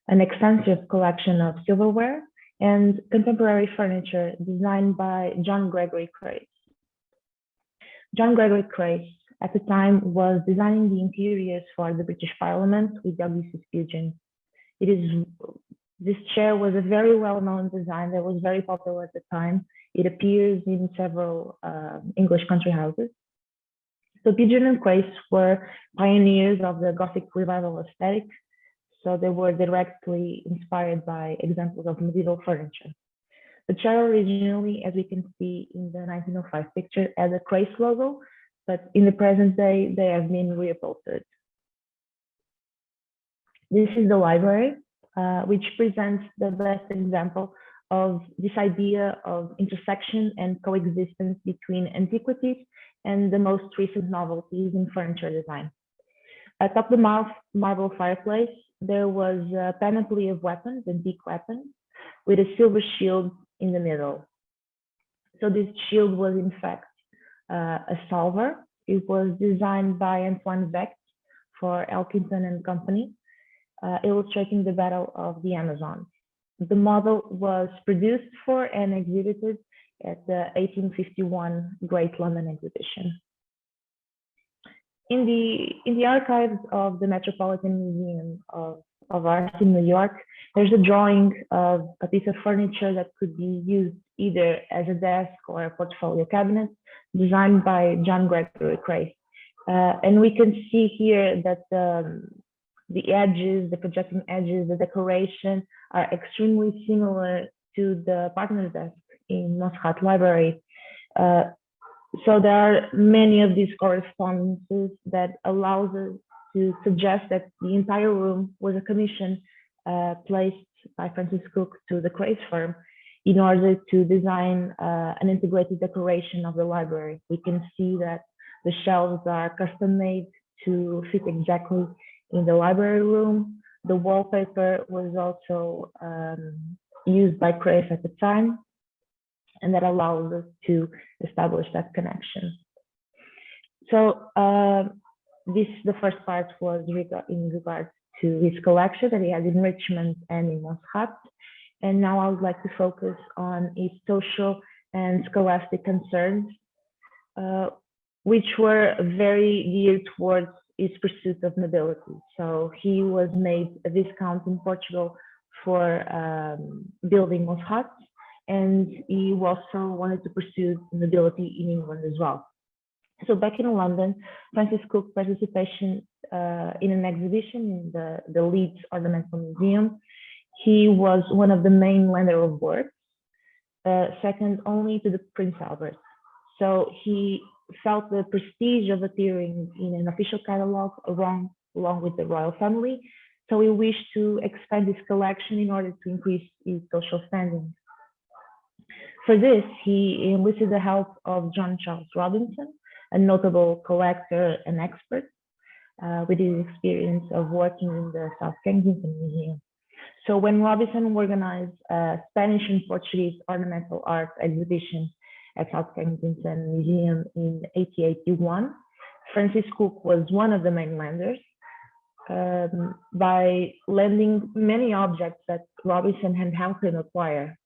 an extensive collection of silverware, and contemporary furniture designed by John Gregory Crace. John Gregory Crace, at the time, was designing the interiors for the British Parliament with W.C. Spugin. This chair was a very well-known design that was very popular at the time. It appears in several English country houses. So Spugin and Crace were pioneers of the Gothic revival aesthetic, so they were directly inspired by examples of medieval furniture. The chair originally, as we can see in the 1905 picture, had a Crace logo, but in the present day, they have been reupholstered. This is the library, which presents the best example of this idea of intersection and coexistence between antiquities and the most recent novelties in furniture design. Atop the marble fireplace, there was a panoply of weapons, antique weapons, with a silver shield in the middle. So this shield was in fact a salver. It was designed by Antoine Vecht for Elkington and Company, illustrating the Battle of the Amazon. The model was produced for and exhibited at the 1851 Great London Exhibition. In the archives of the Metropolitan Museum of Art in New York, there's a drawing of a piece of furniture that could be used either as a desk or a portfolio cabinet, designed by John Gregory Crace. And we can see here that the edges, the projecting edges, the decoration are extremely similar to the partner desk in Montserrat Library. So there are many of these correspondences that allows us to suggest that the entire room was a commission placed by Francis Cook to the Crace firm in order to design an integrated decoration of the library. We can see that the shelves are custom made to fit exactly in the library room. The wallpaper was also used by Crace at the time, and that allows us to establish that connection. So the first part was in regards to his collection that he has in Richmond and in Montserrat. And now I would like to focus on his social and scholastic concerns, which were very geared towards his pursuit of nobility. So he was made a viscount in Portugal for building Montserrat, and he also wanted to pursue nobility in England as well. So back in London, Francis Cook's participation in an exhibition in the Leeds Ornamental Museum, he was one of the main lender of works, second only to the Prince Albert. So he felt the prestige of appearing in an official catalog along with the royal family. So he wished to expand his collection in order to increase his social standing. For this, he enlisted the help of John Charles Robinson, a notable collector and expert with his experience of working in the South Kensington Museum. So when Robinson organized a Spanish and Portuguese ornamental art exhibition at South Kensington Museum in 1881, Francis Cook was one of the main lenders by lending many objects that Robinson had helped him acquire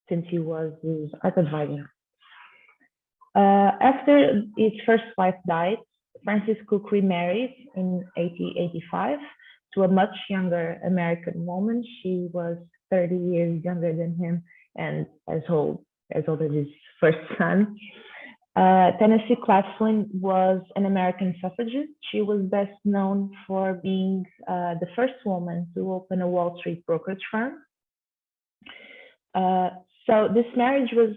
since he was his art advisor. After his first wife died, Francis Cook remarried in 1885 to a much younger American woman. She was 30 years younger than him and as old as his first son. Tennessee Claflin was an American suffragist. She was best known for being the first woman to open a Wall Street brokerage firm. So this marriage was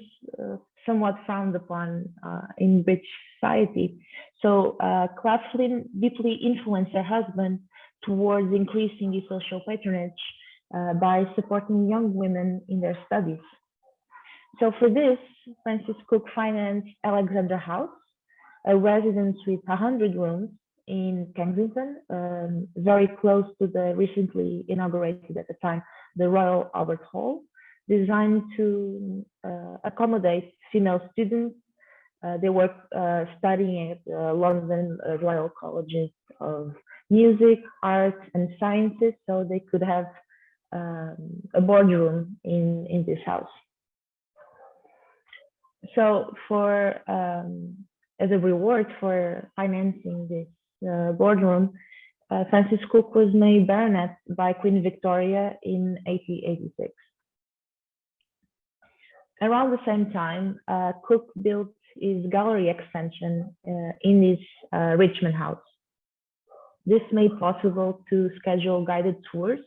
somewhat frowned upon in British society. So Claflin deeply influenced her husband towards increasing his social patronage by supporting young women in their studies. So for this, Francis Cook financed Alexandra House, a residence with 100 rooms in Kensington, very close to the recently inaugurated at the time, the Royal Albert Hall, designed to accommodate female students. They were studying at London Royal Colleges of Music, Arts and Sciences, so they could have a boardroom in this house. So for as a reward for financing this boardroom, Francis Cook was made baronet by Queen Victoria in 1886. Around the same time, Cook built his gallery extension in his Richmond house. This made possible to schedule guided tours,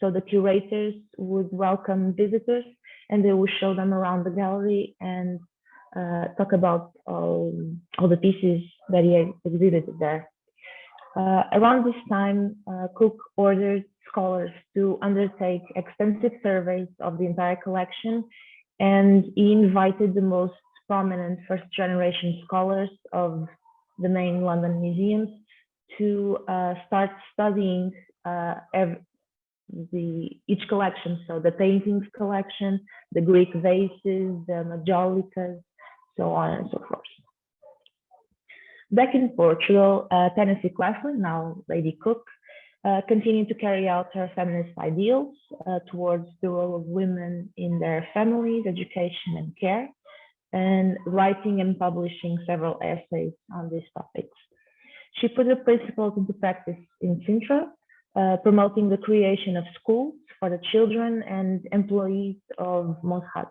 so the curators would welcome visitors and they would show them around the gallery and talk about all the pieces that he had exhibited there. Around this time, Cook ordered scholars to undertake extensive surveys of the entire collection, and he invited the most prominent first-generation scholars of the main London museums to start studying each collection, so the paintings collection, the Greek vases, the Majolicas, so on and so forth. Back in Portugal, Tennessee Claflin, now Lady Cook, continued to carry out her feminist ideals towards the role of women in their families, education and care, and writing and publishing several essays on these topics. She put the principles into practice in Sintra, promoting the creation of schools for the children and employees of Montserrat.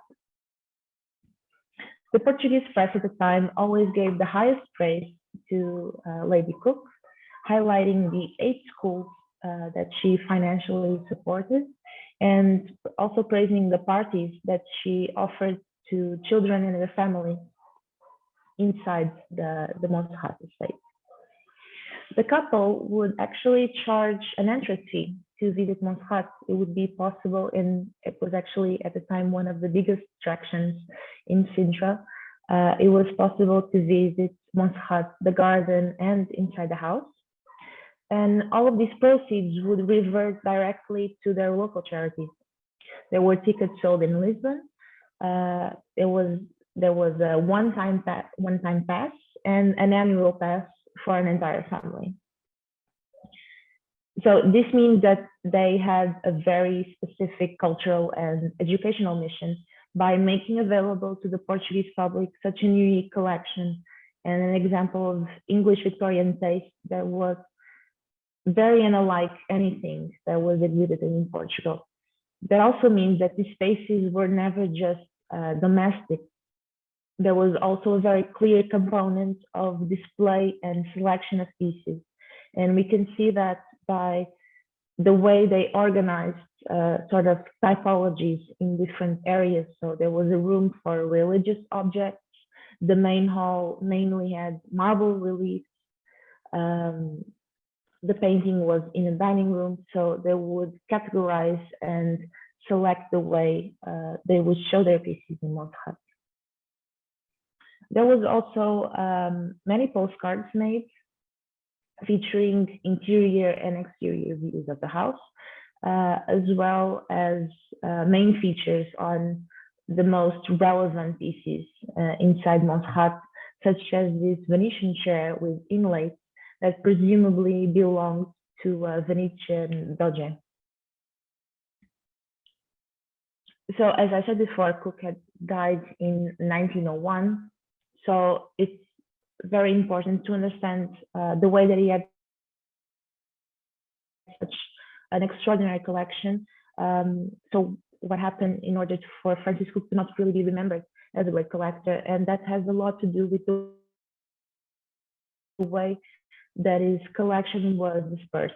The Portuguese press at the time always gave the highest praise to Lady Cook, highlighting the 8 schools that she financially supported, and also praising the parties that she offered to children and their families inside the Montserrat estate. The couple would actually charge an entrance fee to visit Montserrat. It would be possible, and it was actually at the time one of the biggest attractions in Sintra. It was possible to visit Montserrat, the garden, and inside the house. And all of these proceeds would revert directly to their local charities. There were tickets sold in Lisbon. There was a one-time pass and an annual pass for an entire family. So this means that they had a very specific cultural and educational mission by making available to the Portuguese public such a unique collection and an example of English Victorian taste that was very unlike anything that was exhibited in Portugal. That also means that these spaces were never just domestic. There was also a very clear component of display and selection of pieces. And we can see that by the way they organized sort of typologies in different areas. So there was a room for religious objects. The main hall mainly had marble reliefs. The painting was in a dining room, so they would categorize and select the way they would show their pieces in Montserrat. There was also many postcards made featuring interior and exterior views of the house, as well as main features on the most relevant pieces inside Montserrat, such as this Venetian chair with inlays that presumably belonged to Venetian Doge. So as I said before, Cook had died in 1901. So it's very important to understand the way that he had such an extraordinary collection. So what happened in order for Francis Cook to not really be remembered as a great collector, and that has a lot to do with the way that his collection was dispersed.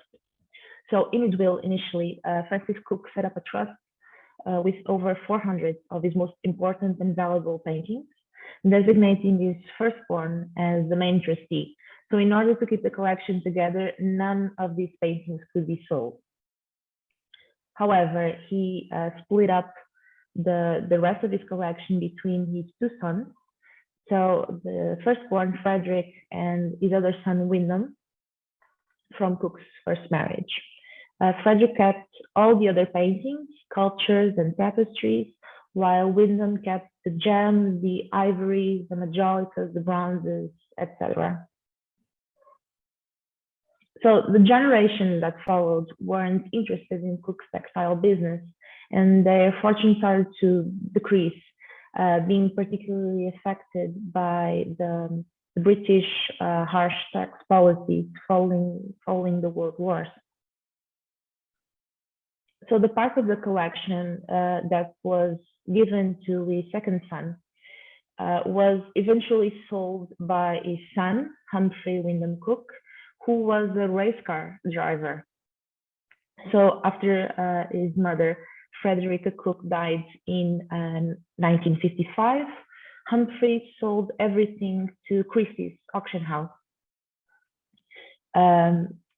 So in his will, initially, Francis Cook set up a trust with over 400 of his most important and valuable paintings, designating his firstborn as the main trustee. So in order to keep the collection together, none of these paintings could be sold. However, he split up the rest of his collection between his two sons. So the firstborn, Frederick, and his other son, Wyndham, from Cook's first marriage. Frederick kept all the other paintings, sculptures, and tapestries, while Wyndham kept the gems, the ivories, the majolicas, the bronzes, etc. So the generation that followed weren't interested in Cook's textile business, and their fortune started to decrease, being particularly affected by the British harsh tax policies following the World Wars. So the part of the collection that was given to his second son was eventually sold by his son, Humphrey Wyndham Cook, who was a race car driver. So after his mother, Frederica Cook, died in 1955, Humphrey sold everything to Christie's auction house.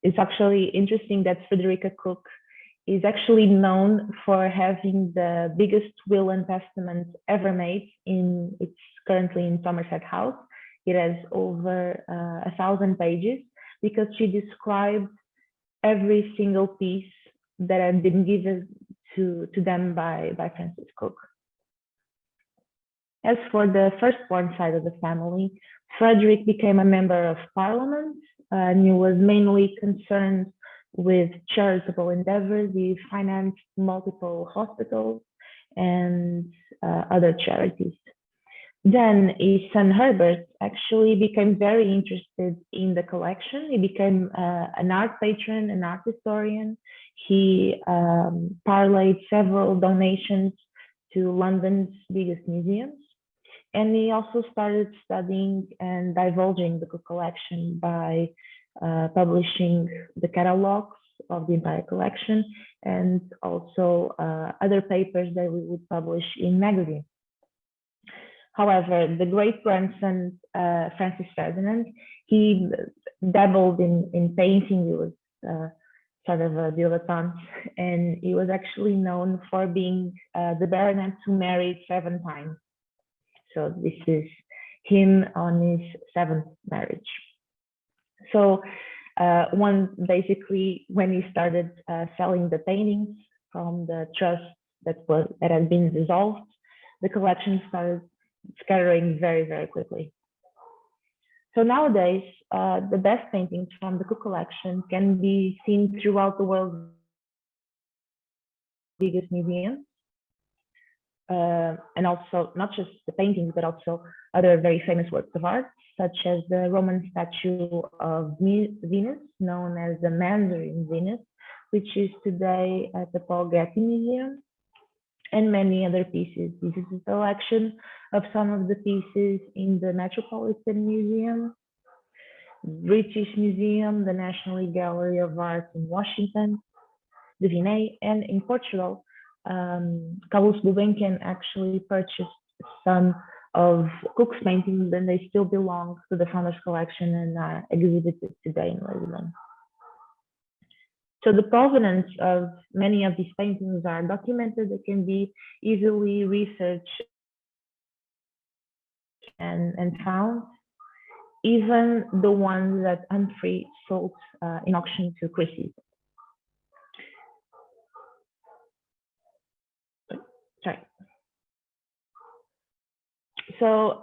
It's actually interesting that Frederica Cook is actually known for having the biggest will and testament ever made. It's currently in Somerset House. It has over 1,000 pages because she described every single piece that had been given to them by Francis Cook. As for the firstborn side of the family, Frederick became a member of parliament, and he was mainly concerned with charitable endeavors. He financed multiple hospitals and other charities. Then his son Herbert actually became very interested in the collection. He became an art patron, an art historian. He parlayed several donations to London's biggest museums. And he also started studying and divulging the Cook collection by publishing the catalogs of the entire collection and also other papers that we would publish in magazines. However, the great-grandson, Francis Ferdinand, he dabbled in painting. He was sort of a dilettante, and he was actually known for being the baronet who married 7 times. So this is him on his 7th marriage. So basically, when he started selling the paintings from the trust that had been dissolved, the collection started scattering very, very quickly. So nowadays, the best paintings from the Cook collection can be seen throughout the world's biggest museums. And also not just the paintings, but also other very famous works of art, such as the Roman statue of Venus, known as the Mandarin Venus, which is today at the Paul Getty Museum, and many other pieces. This is a selection of some of the pieces in the Metropolitan Museum, British Museum, the National Gallery of Art in Washington, the Vinay, and in Portugal, Carlos Gulbenkian actually purchased some of Cook's paintings, and they still belong to the Founders Collection and are exhibited today in Lisbon. So the provenance of many of these paintings are documented. They can be easily researched and found, even the ones that Humphrey sold in auction to Christie's. Sorry. So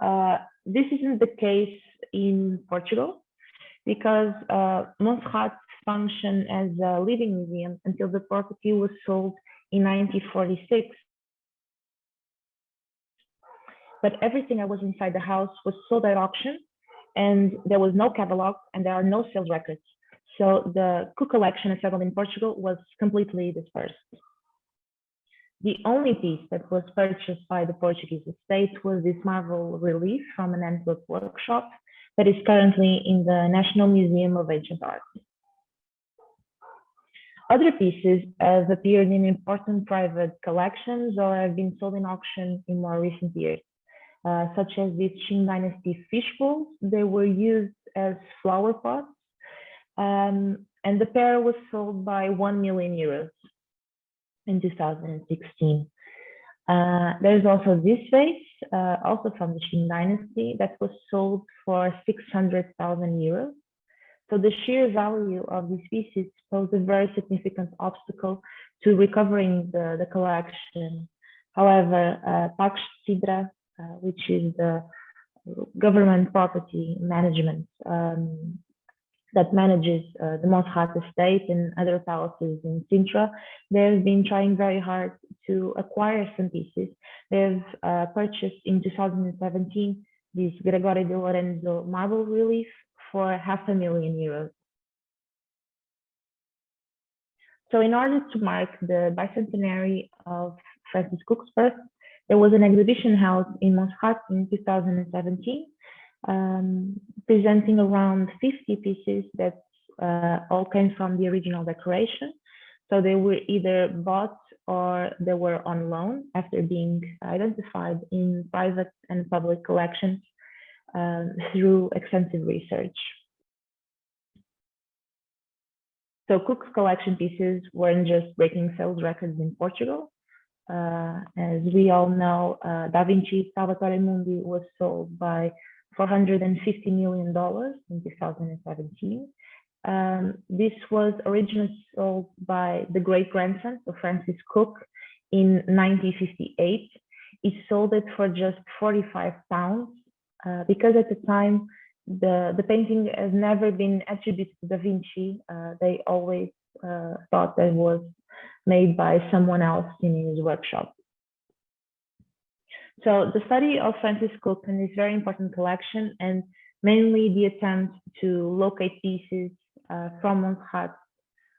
this isn't the case in Portugal, because Montserrat functioned as a living museum until the property was sold in 1946. But everything that was inside the house was sold at auction, and there was no catalog and there are no sales records. So the Cook collection assembled in Portugal was completely dispersed. The only piece that was purchased by the Portuguese estate was this marble relief from an Antwerp workshop that is currently in the National Museum of Ancient Art. Other pieces have appeared in important private collections or have been sold in auction in more recent years, such as these Qing Dynasty fish bowls. They were used as flower pots, and the pair was sold by €1 million. in 2016. There's also this vase, also from the Qing dynasty, that was sold for 600,000 euros. So the sheer value of these pieces posed a very significant obstacle to recovering the collection. However, Park Sidra, which is the government property management that manages the Montserrat estate and other palaces in Sintra, they've been trying very hard to acquire some pieces. They've purchased in 2017 this Gregorio de Lorenzo marble relief for €500,000 euros. So in order to mark the bicentenary of Francis Cook's birth, there was an exhibition held in Montserrat in 2017, presenting around 50 pieces that all came from the original decoration. So they were either bought or they were on loan after being identified in private and public collections through extensive research. So Cook's collection pieces weren't just breaking sales records in Portugal. As we all know, Da Vinci's Salvatore Mundi was sold by $450 million in 2017. This was originally sold by the great-grandson of Francis Cook in 1958. He sold it for just £45 because at the time, the painting has never been attributed to Da Vinci. They always thought that it was made by someone else in his workshop. So the study of Francis Cook and this very important collection, and mainly the attempt to locate pieces from Montserrat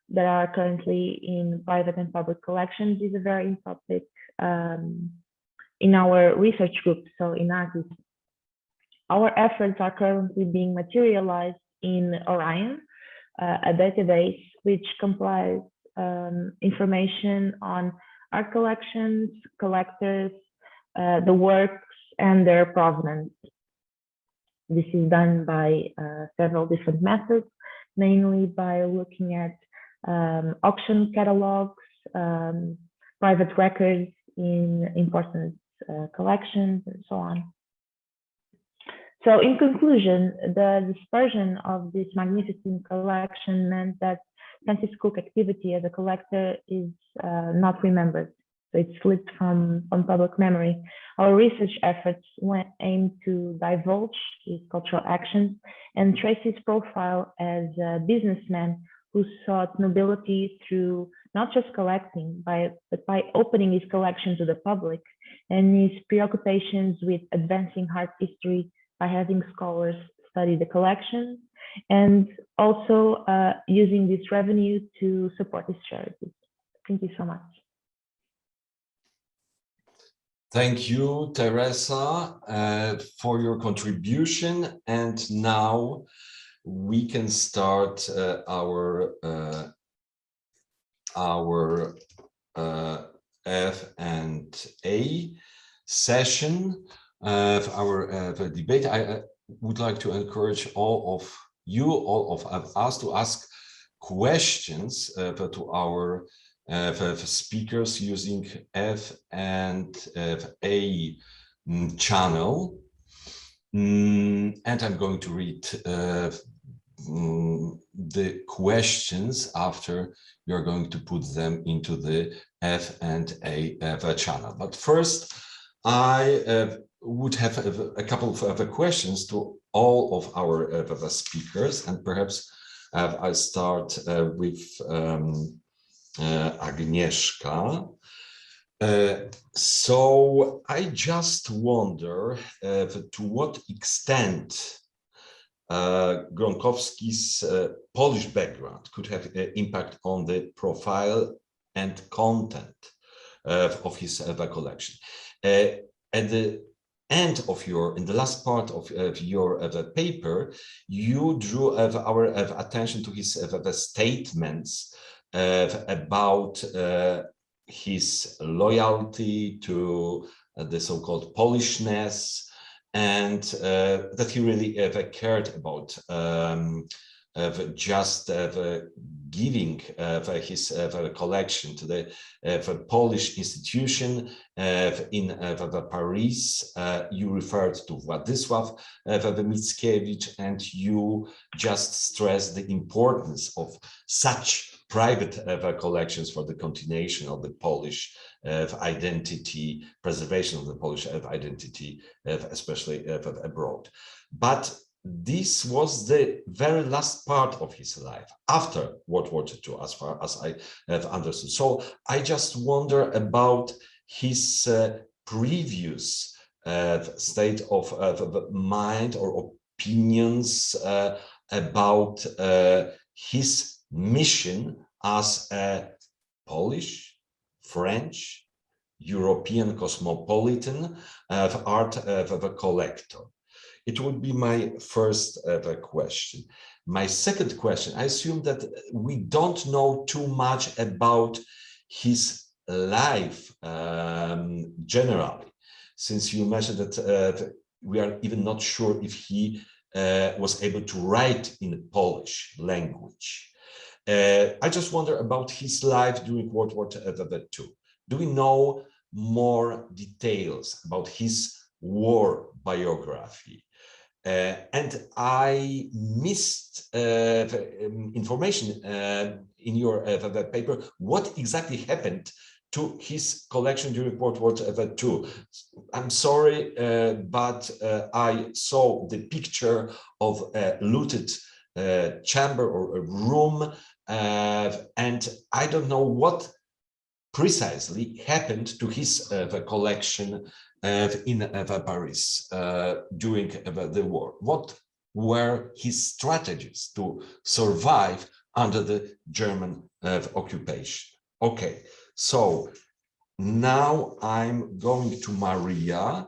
that are currently in private and public collections, is a very topic in our research group, so in Argus. Our efforts are currently being materialized in Orion, a database which compiles information on art collections, collectors, the works, and their provenance. This is done by several different methods, mainly by looking at auction catalogs, private records in important collections, and so on. So in conclusion, the dispersion of this magnificent collection meant that Francis Cook activity as a collector is not remembered. So it slipped from public memory. Our research efforts aimed to divulge his cultural actions and trace his profile as a businessman who sought nobility through not just collecting, but by opening his collection to the public, and his preoccupations with advancing art history by having scholars study the collection, and also using this revenue to support his charities. Thank you so much. Thank you, Teresa, for your contribution. And now we can start our F&A session of our debate. I would like to encourage all of us to ask questions to our speakers using F&A channel, and I'm going to read the questions after you're going to put them into the F&A channel. But first, I would have a couple of questions to all of our speakers, and perhaps I start with Agnieszka. So I just wonder to what extent Gronkowski's Polish background could have an impact on the profile and content of his collection. At the end of in the last part of your paper, you drew our attention to his statements about his loyalty to the so-called Polishness, and that he really cared about just giving his collection to the Polish institution in Paris. You referred to Władysław Mickiewicz, and you just stressed the importance of such private collections for the continuation of the Polish identity, preservation of the Polish identity, especially abroad. But this was the very last part of his life after World War II, as far as I have understood. So I just wonder about his previous state of mind or opinions about his mission as a Polish, French, European cosmopolitan art collector. It would be my first question. My second question, I assume that we don't know too much about his life generally, since you mentioned that we are even not sure if he was able to write in Polish language. I just wonder about his life during World War II. Do we know more details about his war biography? And I missed information in your paper. What exactly happened to his collection during World War II? I'm sorry, but I saw the picture of a looted chamber or a room, and I don't know what precisely happened to his collection in Paris during the war. What were his strategies to survive under the German occupation? Okay, so now I'm going to Maria.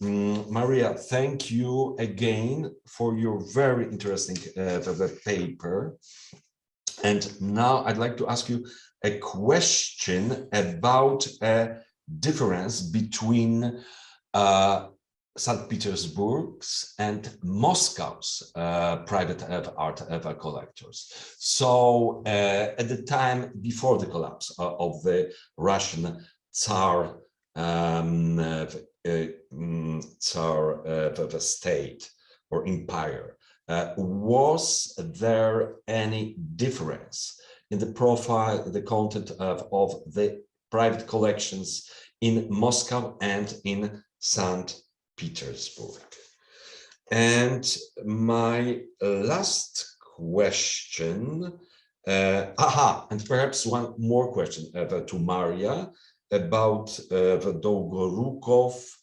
Maria, thank you again for your very interesting paper. And now I'd like to ask you a question about a difference between St. Petersburg's and Moscow's private art collectors. So at the time before the collapse of the Russian Tsar state or empire, was there any difference in the profile, the content of the private collections in Moscow and in St. Petersburg? And my last question, and perhaps one more question to Maria about Dolgoroukoff.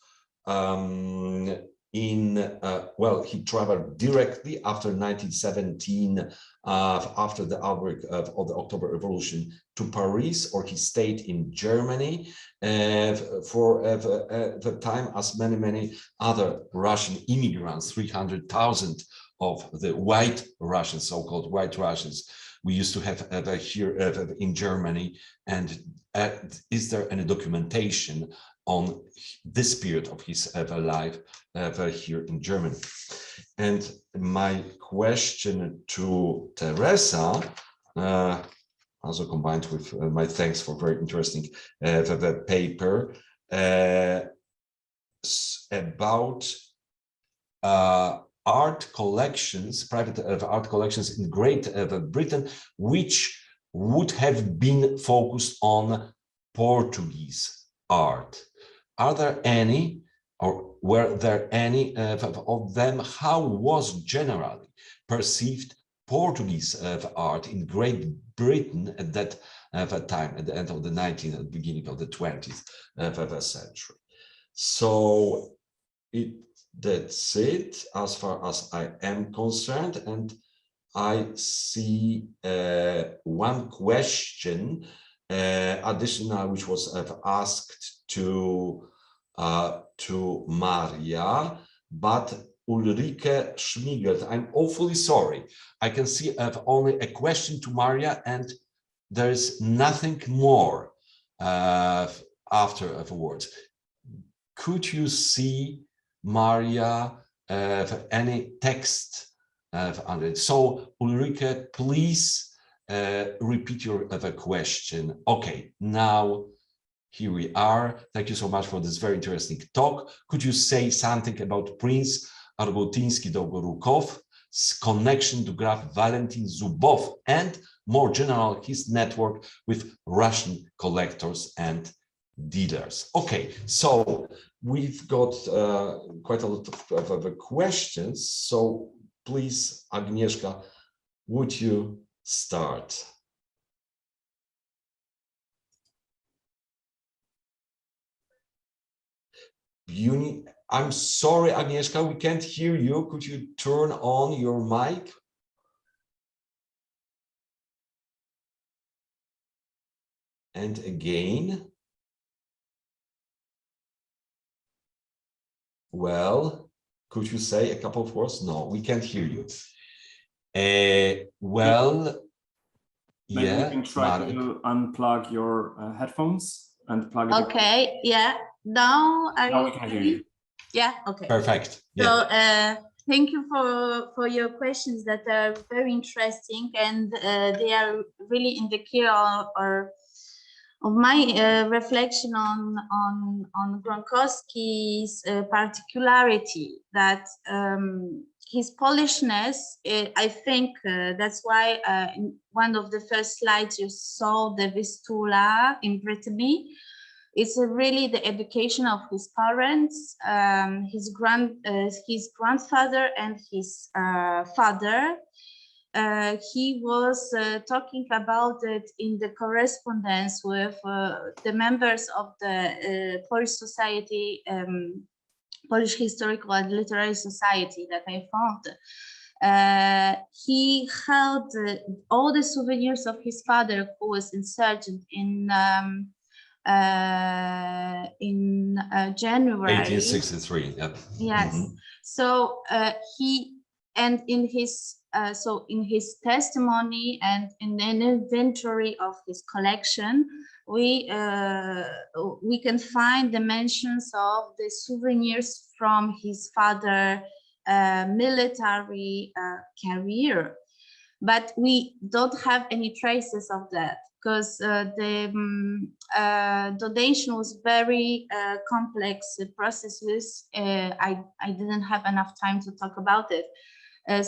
Well, he traveled directly after 1917, after the outbreak of the October Revolution, to Paris, or he stayed in Germany for the time, as many other Russian immigrants, 300,000 of the white Russians, so-called white Russians, we used to have here in Germany. And is there any documentation on this period of his life here in Germany? And my question to Teresa, also combined with my thanks for very interesting paper about art collections, private art collections in Great Britain, which would have been focused on Portuguese art. Are there any, or were there any of them? How was generally perceived Portuguese art in Great Britain at that time, at the end of the 19th and beginning of the 20th century? So that's it as far as I am concerned. And I see one question additional, which was asked to Maria, but Ulrike Schmiegelt, I'm awfully sorry. I can see only a question to Maria, and there is nothing more afterwards. Could you see, Maria, any text So Ulrike, please repeat your question. Okay, now here we are. Thank you so much for this very interesting talk. Could you say something about Prince Argoutinsky-Dolgoroukoff's connection to Graf Valentin Zubov and more general his network with Russian collectors and dealers? Okay, so we've got quite a lot of questions. So please, Agnieszka, would you start? I'm sorry, Agnieszka, we can't hear you. Could you turn on your mic? And again. Well, could you say a couple of words? No, we can't hear you. Well, maybe yeah, you can try to unplug your headphones and plug it. Okay, yeah. Now we can hear you. Yeah, okay. Perfect. Yeah. So thank you for your questions that are very interesting, and they are really in the key of my reflection on Gronkowski's particularity, that his Polishness, I think that's why in one of the first slides you saw the Vistula in Brittany. It's really the education of his parents, his grandfather and his father. He was talking about it in the correspondence with the members of the Polish Society, Polish Historical and Literary Society that I found. He held all the souvenirs of his father, who was insurgent in January 1863. Yep. Yes. Mm-hmm. So in his testimony and in an inventory of his collection, we can find the mentions of the souvenirs from his father military career, but we don't have any traces of that, because the donation was very complex process. I didn't have enough time to talk about it.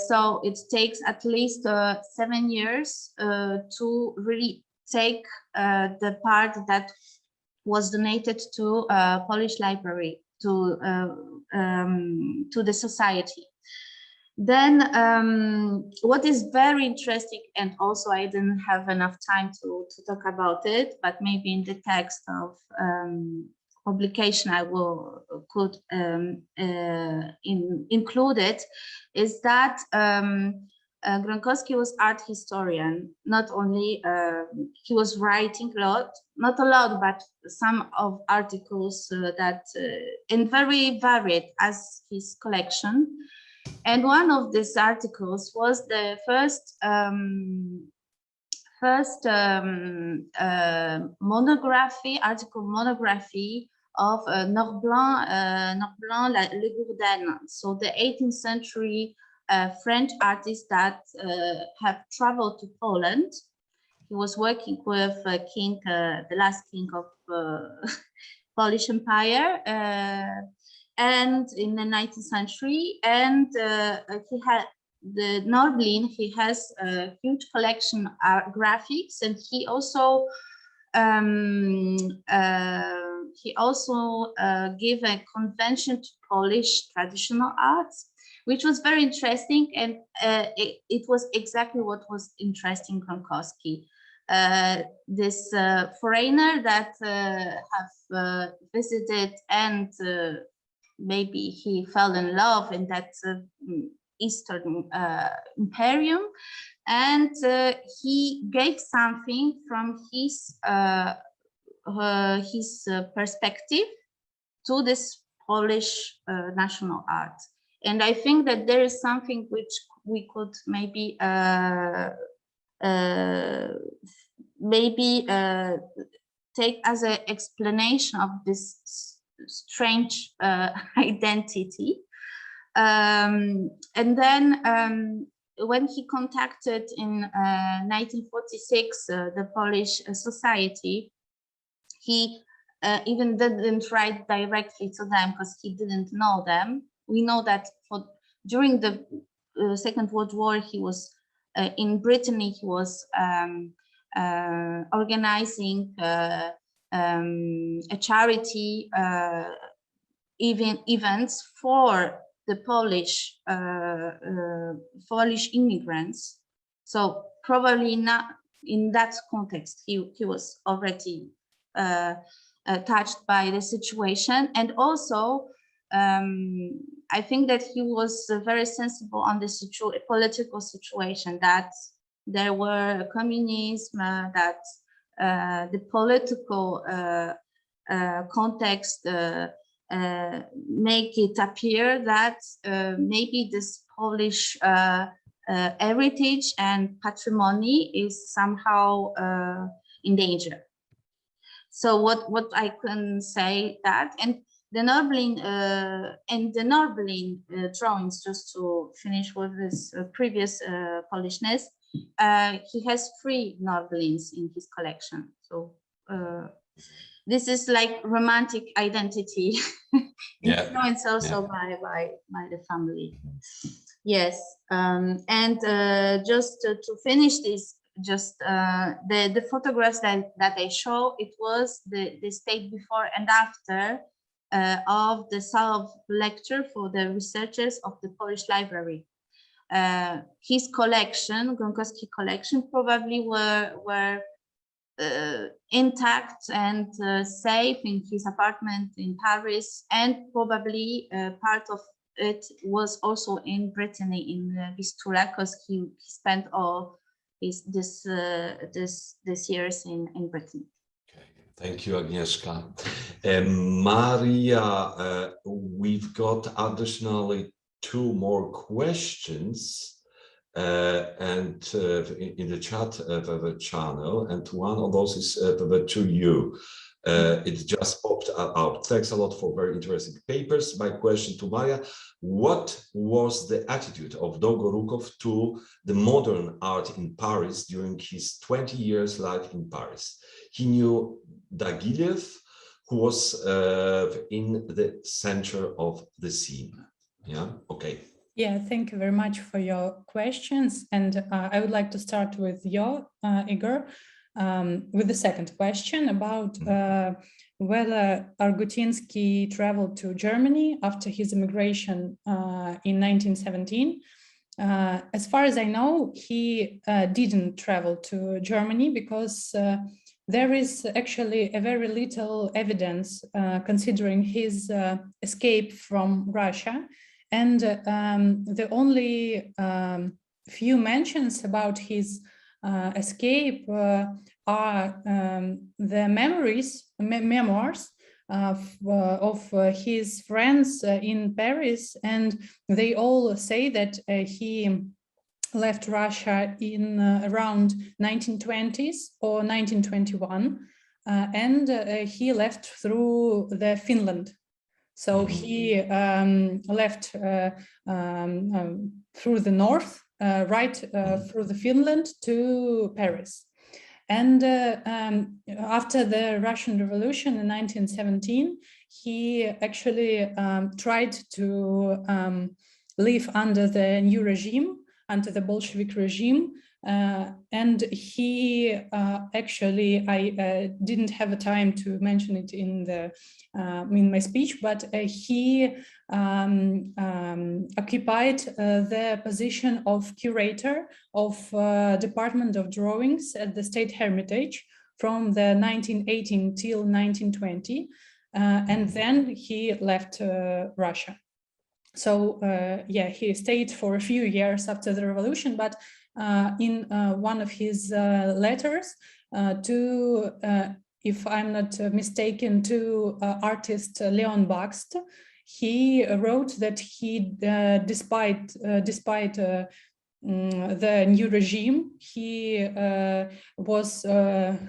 So it takes at least 7 years to really take the part that was donated to Polish library, to the society. Then what is very interesting, and also I didn't have enough time to talk about it, but maybe in the text of publication I could include it, is that Gronkowski was art historian. Not only he was writing a lot, not a lot, but some of articles that and very varied as his collection. And one of these articles was the first article monography of Norblanc Le Gourdan. So the 18th century French artist that have traveled to Poland. He was working with the last king of Polish Empire, and in the 19th century, and he had the Norblin. He has a huge collection of graphics, and he also gave a convention to Polish traditional arts, which was very interesting, and it was exactly what was interesting Gronkowski. This foreigner that have visited, and maybe he fell in love in that Eastern Imperium, and he gave something from his perspective to this Polish national art. And I think that there is something which we could maybe take as an explanation of this strange identity. And then when he contacted in 1946 the Polish Society, he even didn't write directly to them because he didn't know them. We know that during the Second World War, he was in Brittany. He was organizing a charity events for the Polish immigrants. So probably not in that context. He was already touched by the situation, and also I think that he was very sensible on the political situation, that there were communism, that the political context make it appear that maybe this Polish heritage and patrimony is somehow in danger. So what I can say that, and the Nobelin drawings, just to finish with this previous Polishness, he has 3 Nobelins in his collection. So this is like romantic identity, influenced also by the family. Yes, and just to finish this, just the photographs that I show, it was the state before and after of the sal of lecture for the researchers of the Polish library. His collection, Gronkowski collection, probably were intact and safe in his apartment in Paris, and probably part of it was also in Brittany, in Vistula, because he spent all this years in Britain. Okay. Thank you, Agnieszka. Maria, we've got additionally 2 more questions and in the chat the channel, and one of those is to you. It just popped out. Thanks a lot for very interesting papers. My question to Maria: what was the attitude of Dolgoroukoff to the modern art in Paris during his 20 years life in Paris? He knew Diaghilev, who was in the center of the scene. Yeah, okay. Yeah, thank you very much for your questions. And I would like to start with you, Igor, with the second question about whether Argoutinsky traveled to Germany after his immigration in 1917. As far as I know, he didn't travel to Germany because there is actually a very little evidence considering his escape from Russia. And the only few mentions about his escape are the memoirs of his friends in Paris, and they all say that he left Russia in around 1920s or 1921, and he left through the Finland. So he left through the north, through the Finland to Paris. And after the Russian Revolution in 1917, he actually tried to live under the new regime, under the Bolshevik regime. And he actually, I didn't have a time to mention it in my speech, but he occupied the position of curator of Department of Drawings at the State Hermitage from the 1918 till 1920, and then he left Russia. So yeah, he stayed for a few years after the revolution, but in one of his letters to, if I'm not mistaken, to artist Leon Bakst, he wrote that he, despite the new regime, he was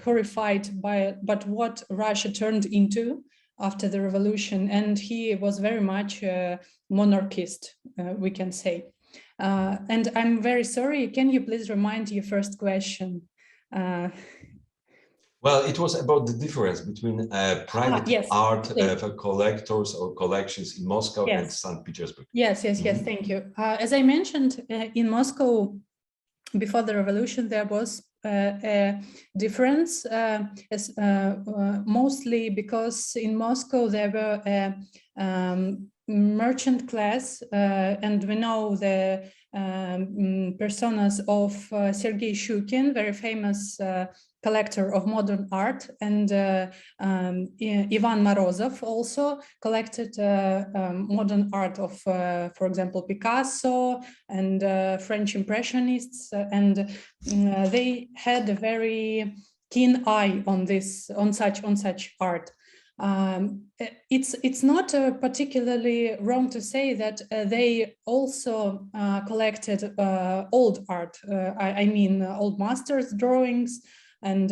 horrified by what Russia turned into, after the revolution, and he was very much a monarchist, we can say. And I'm very sorry, can you please remind your first question? Well, it was about the difference between private yes, art collectors or collections in Moscow yes. and St. Petersburg. Yes, thank you. As I mentioned, in Moscow, before the revolution, there was a difference, mostly because in Moscow there were a merchant class, and we know the personas of Sergei Shukin, very famous collector of modern art, and Ivan Morozov also collected modern art of, for example, Picasso and French Impressionists, and they had a very keen eye on this, on such art. It's not particularly wrong to say that they also collected old art. I mean, old masters' drawings and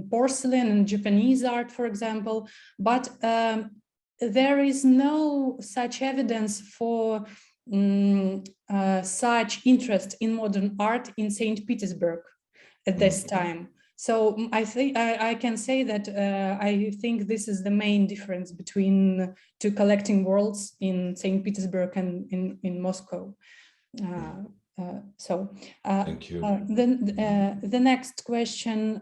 porcelain and Japanese art, for example. But there is no such evidence for such interest in modern art in St. Petersburg at this time. So I think I can say that I think this is the main difference between two collecting worlds in St. Petersburg and in Moscow. Thank you. Then the next question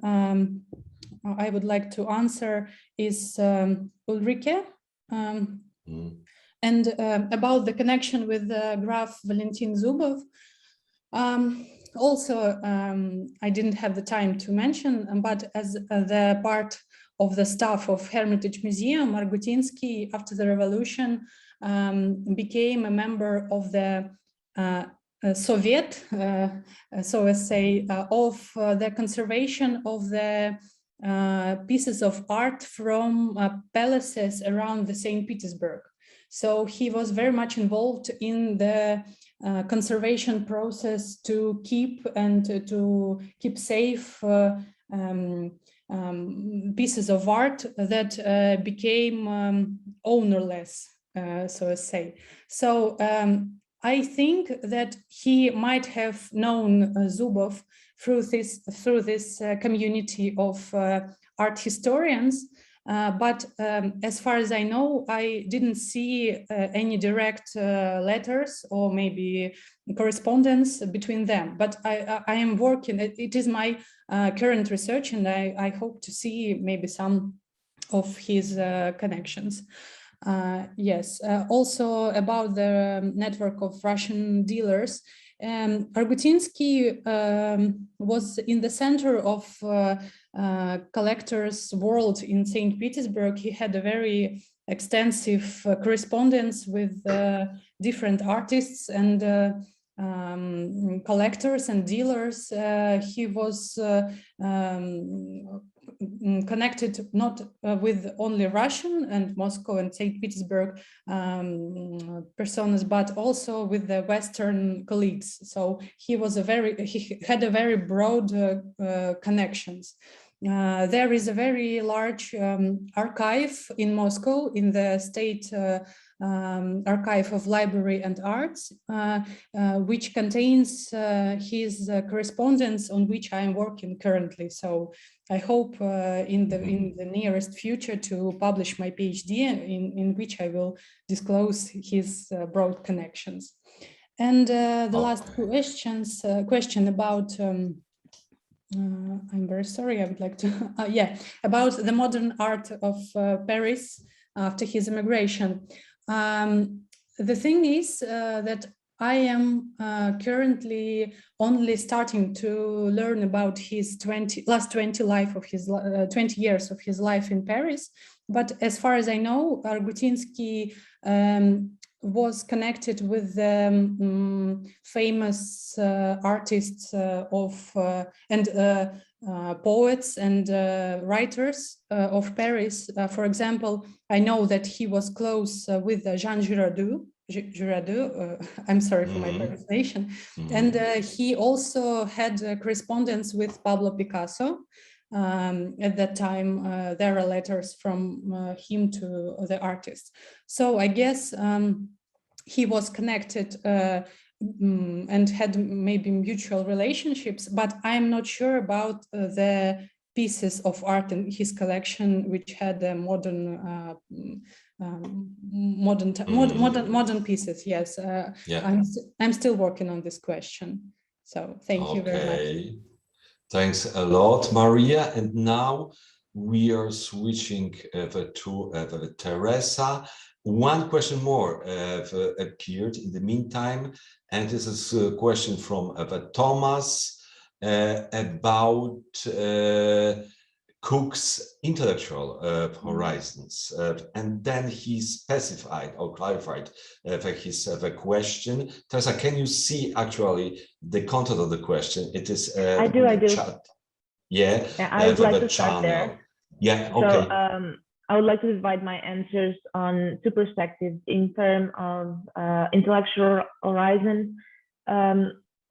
I would like to answer is Ulrike, and about the connection with Graf Valentin Zubov. Also, I didn't have the time to mention, but as the part of the staff of Hermitage Museum, Argoutinsky, after the revolution, became a member of the Soviet, so as say, of the conservation of the pieces of art from palaces around the St. Petersburg. So he was very much involved in the conservation process to keep and to keep safe pieces of art that became ownerless, so as say. So I think that he might have known Zubov through this community of art historians. But as far as I know, I didn't see any direct letters or maybe correspondence between them. But I am working, it is my current research, and I hope to see maybe some of his connections. Yes, also about the network of Russian dealers. Argoutinsky was in the center of collectors' world in St. Petersburg. He had a very extensive correspondence with different artists and collectors and dealers. He was connected not with only Russian and Moscow and St. Petersburg personas, but also with the Western colleagues. So he had a very broad connections. There is a very large archive in Moscow in the State Archive of Library and Arts, which contains his correspondence on which I am working currently. So I hope in the nearest future to publish my PhD in which I will disclose his broad connections. And the last question about I'm very sorry, I would like to, about the modern art of Paris after his immigration. The thing is that I am currently only starting to learn about his 20 years of his life in Paris. But as far as I know, Argoutinsky was connected with the famous artists and poets and writers of Paris. For example, I know that he was close with Jean Giraudoux. I'm sorry for my pronunciation. And he also had correspondence with Pablo Picasso. At that time, there are letters from him to the artist. So I guess he was connected and had maybe mutual relationships, but I'm not sure about the pieces of art in his collection which had a modern modern pieces. Yes, Yeah. I'm still working on this question. So thank you very much. Thanks a lot, Maria. And now we are switching to Teresa. One question more appeared in the meantime, and this is a question from Thomas about Cook's intellectual horizons, and then he specified or clarified his question. Teresa, can you see actually the content of the question? It is I do. chat. Yeah, I would like to start channel. there. Yeah, okay. So I would like to divide my answers on two perspectives in terms of intellectual horizon.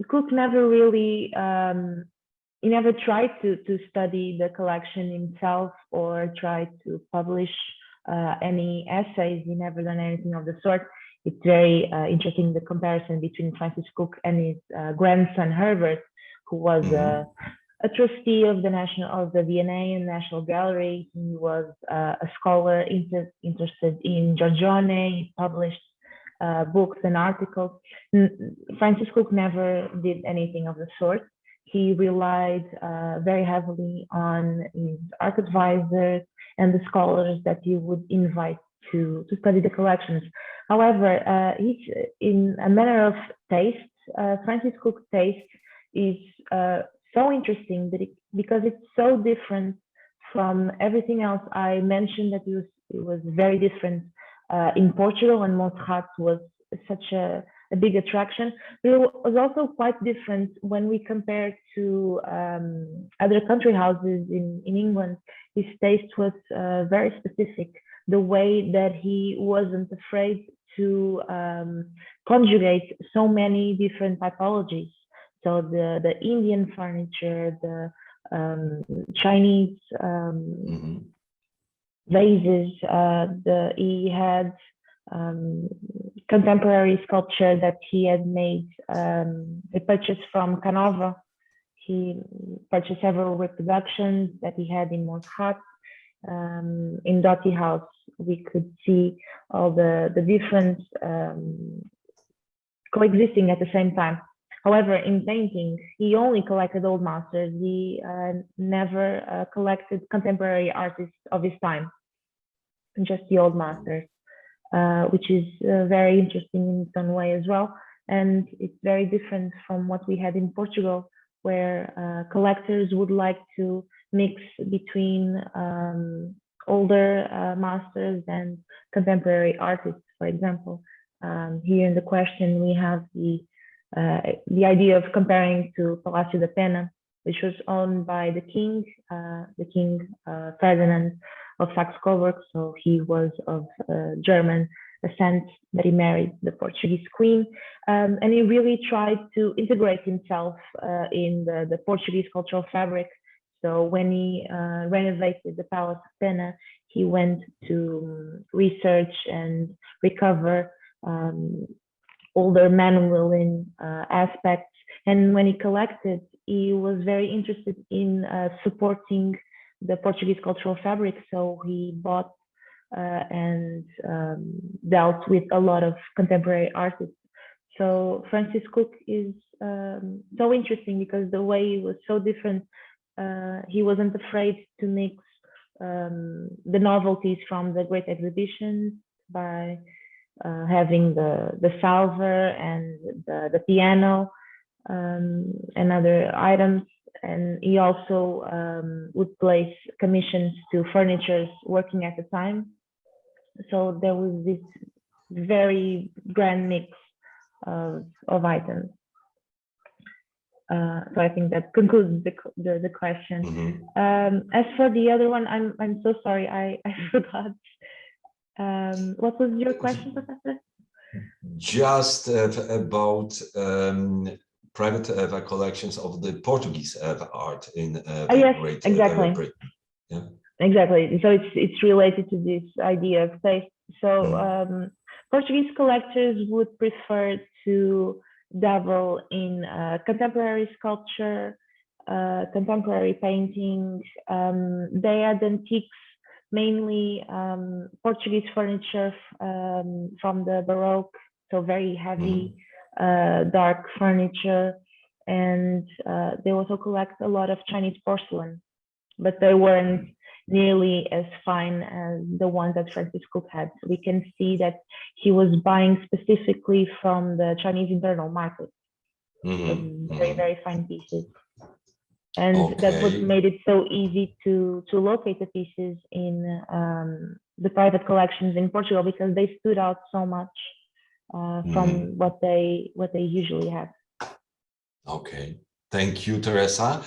Cook never really he never tried to study the collection himself or tried to publish any essays. He never done anything of the sort. It's very interesting, the comparison between Francis Cook and his grandson Herbert, who was a trustee of the V&A and National Gallery. He was a scholar interested in Giorgione. He published books and articles. Francis Cook never did anything of the sort. He relied very heavily on his art advisors and the scholars that he would invite to study the collections. However, in a matter of taste, Francis Cook's taste is so interesting because it's so different from everything else. I mentioned that it was very different in Portugal, and Montserrat was such a big attraction, but it was also quite different when we compare to other country houses in England. His taste was very specific, the way that he wasn't afraid to conjugate so many different typologies. So the Indian furniture, the Chinese vases, he had contemporary sculpture that he had made. He purchased from Canova. He purchased several reproductions that he had in Montserrat. In Doughty House, we could see all the different coexisting at the same time. However, in painting, he only collected old masters. He never collected contemporary artists of his time, just the old masters. Which is very interesting in its own way as well. And it's very different from what we had in Portugal, where collectors would like to mix between older masters and contemporary artists, for example. Here in the question, we have the idea of comparing to Palácio da Pena, which was owned by the king Ferdinand of Saxe-Coburg. So he was of German descent, but he married the Portuguese queen, and he really tried to integrate himself in the Portuguese cultural fabric. So when he renovated the Palace of Pena, he went to research and recover older Manueline aspects. And when he collected, he was very interested in supporting the Portuguese cultural fabric. So he bought and dealt with a lot of contemporary artists. So Francis Cook is so interesting because the way he was so different. He wasn't afraid to mix the novelties from the Great Exhibition by having the salver and the piano and other items. And he also would place commissions to furnitures working at the time. So there was this very grand mix of items. So I think that concludes the question. As for the other one, I'm so sorry, I forgot. What was your question, Professor? Just about private collections of the Portuguese art in yes, Great exactly. Britain. Yeah. Exactly. So it's related to this idea of taste. So Portuguese collectors would prefer to dabble in contemporary sculpture, contemporary paintings. They had antiques, mainly Portuguese furniture from the Baroque, so very heavy, dark furniture. And they also collect a lot of Chinese porcelain, but they weren't nearly as fine as the ones that Francis Cook had. So we can see that he was buying specifically from the Chinese internal market. Very, very fine pieces. And that's what made it so easy to locate the pieces in the private collections in Portugal, because they stood out so much from what they usually have. Okay, thank you, Teresa.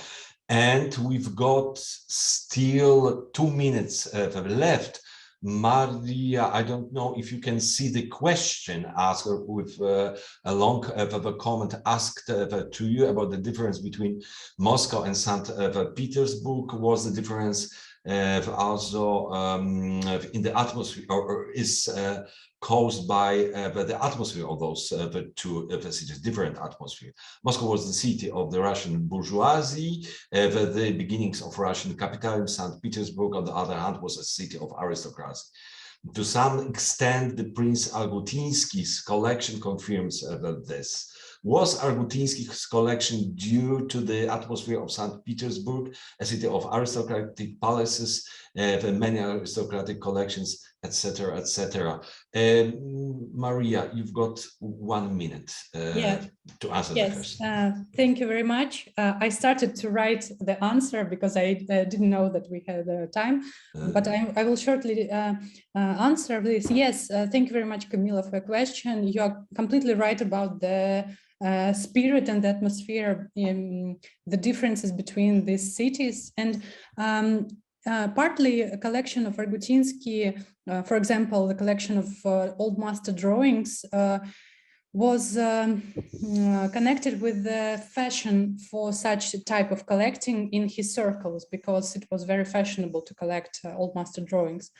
And we've got still 2 minutes left. Maria, I don't know if you can see the question asked with a long comment asked to you about the difference between Moscow and St. Petersburg. Was the difference also in the atmosphere, or is caused by the atmosphere of those two cities, different atmosphere? Moscow was the city of the Russian bourgeoisie, the beginnings of Russian capitalism. St. Petersburg, on the other hand, was a city of aristocracy. To some extent, the Prince Argoutinsky's collection confirms this. Was Argoutinsky's collection due to the atmosphere of St. Petersburg, a city of aristocratic palaces, many aristocratic collections, etc., etc.? Maria, you've got 1 minute to answer the question. Thank you very much. I started to write the answer because I didn't know that we had time, but I will shortly answer this. Yes, thank you very much, Camila, for your question. You are completely right about the spirit and the atmosphere, the differences between these cities, and partly a collection of Argoutinsky, for example, the collection of old master drawings was connected with the fashion for such type of collecting in his circles, because it was very fashionable to collect old master drawings.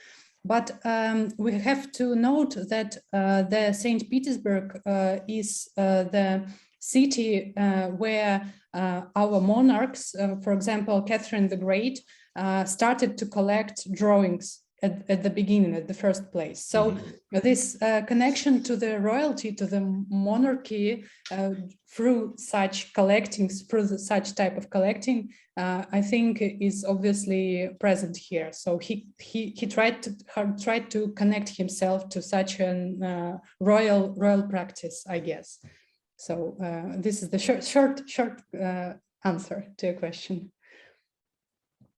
But we have to note that the St. Petersburg is the city where our monarchs, for example, Catherine the Great, started to collect drawings at the beginning, at the first place. So this connection to the royalty, to the monarchy, through such collectings, through such type of collecting, I think is obviously present here. So he tried to connect himself to such a royal practice, I guess. So this is the short answer to your question.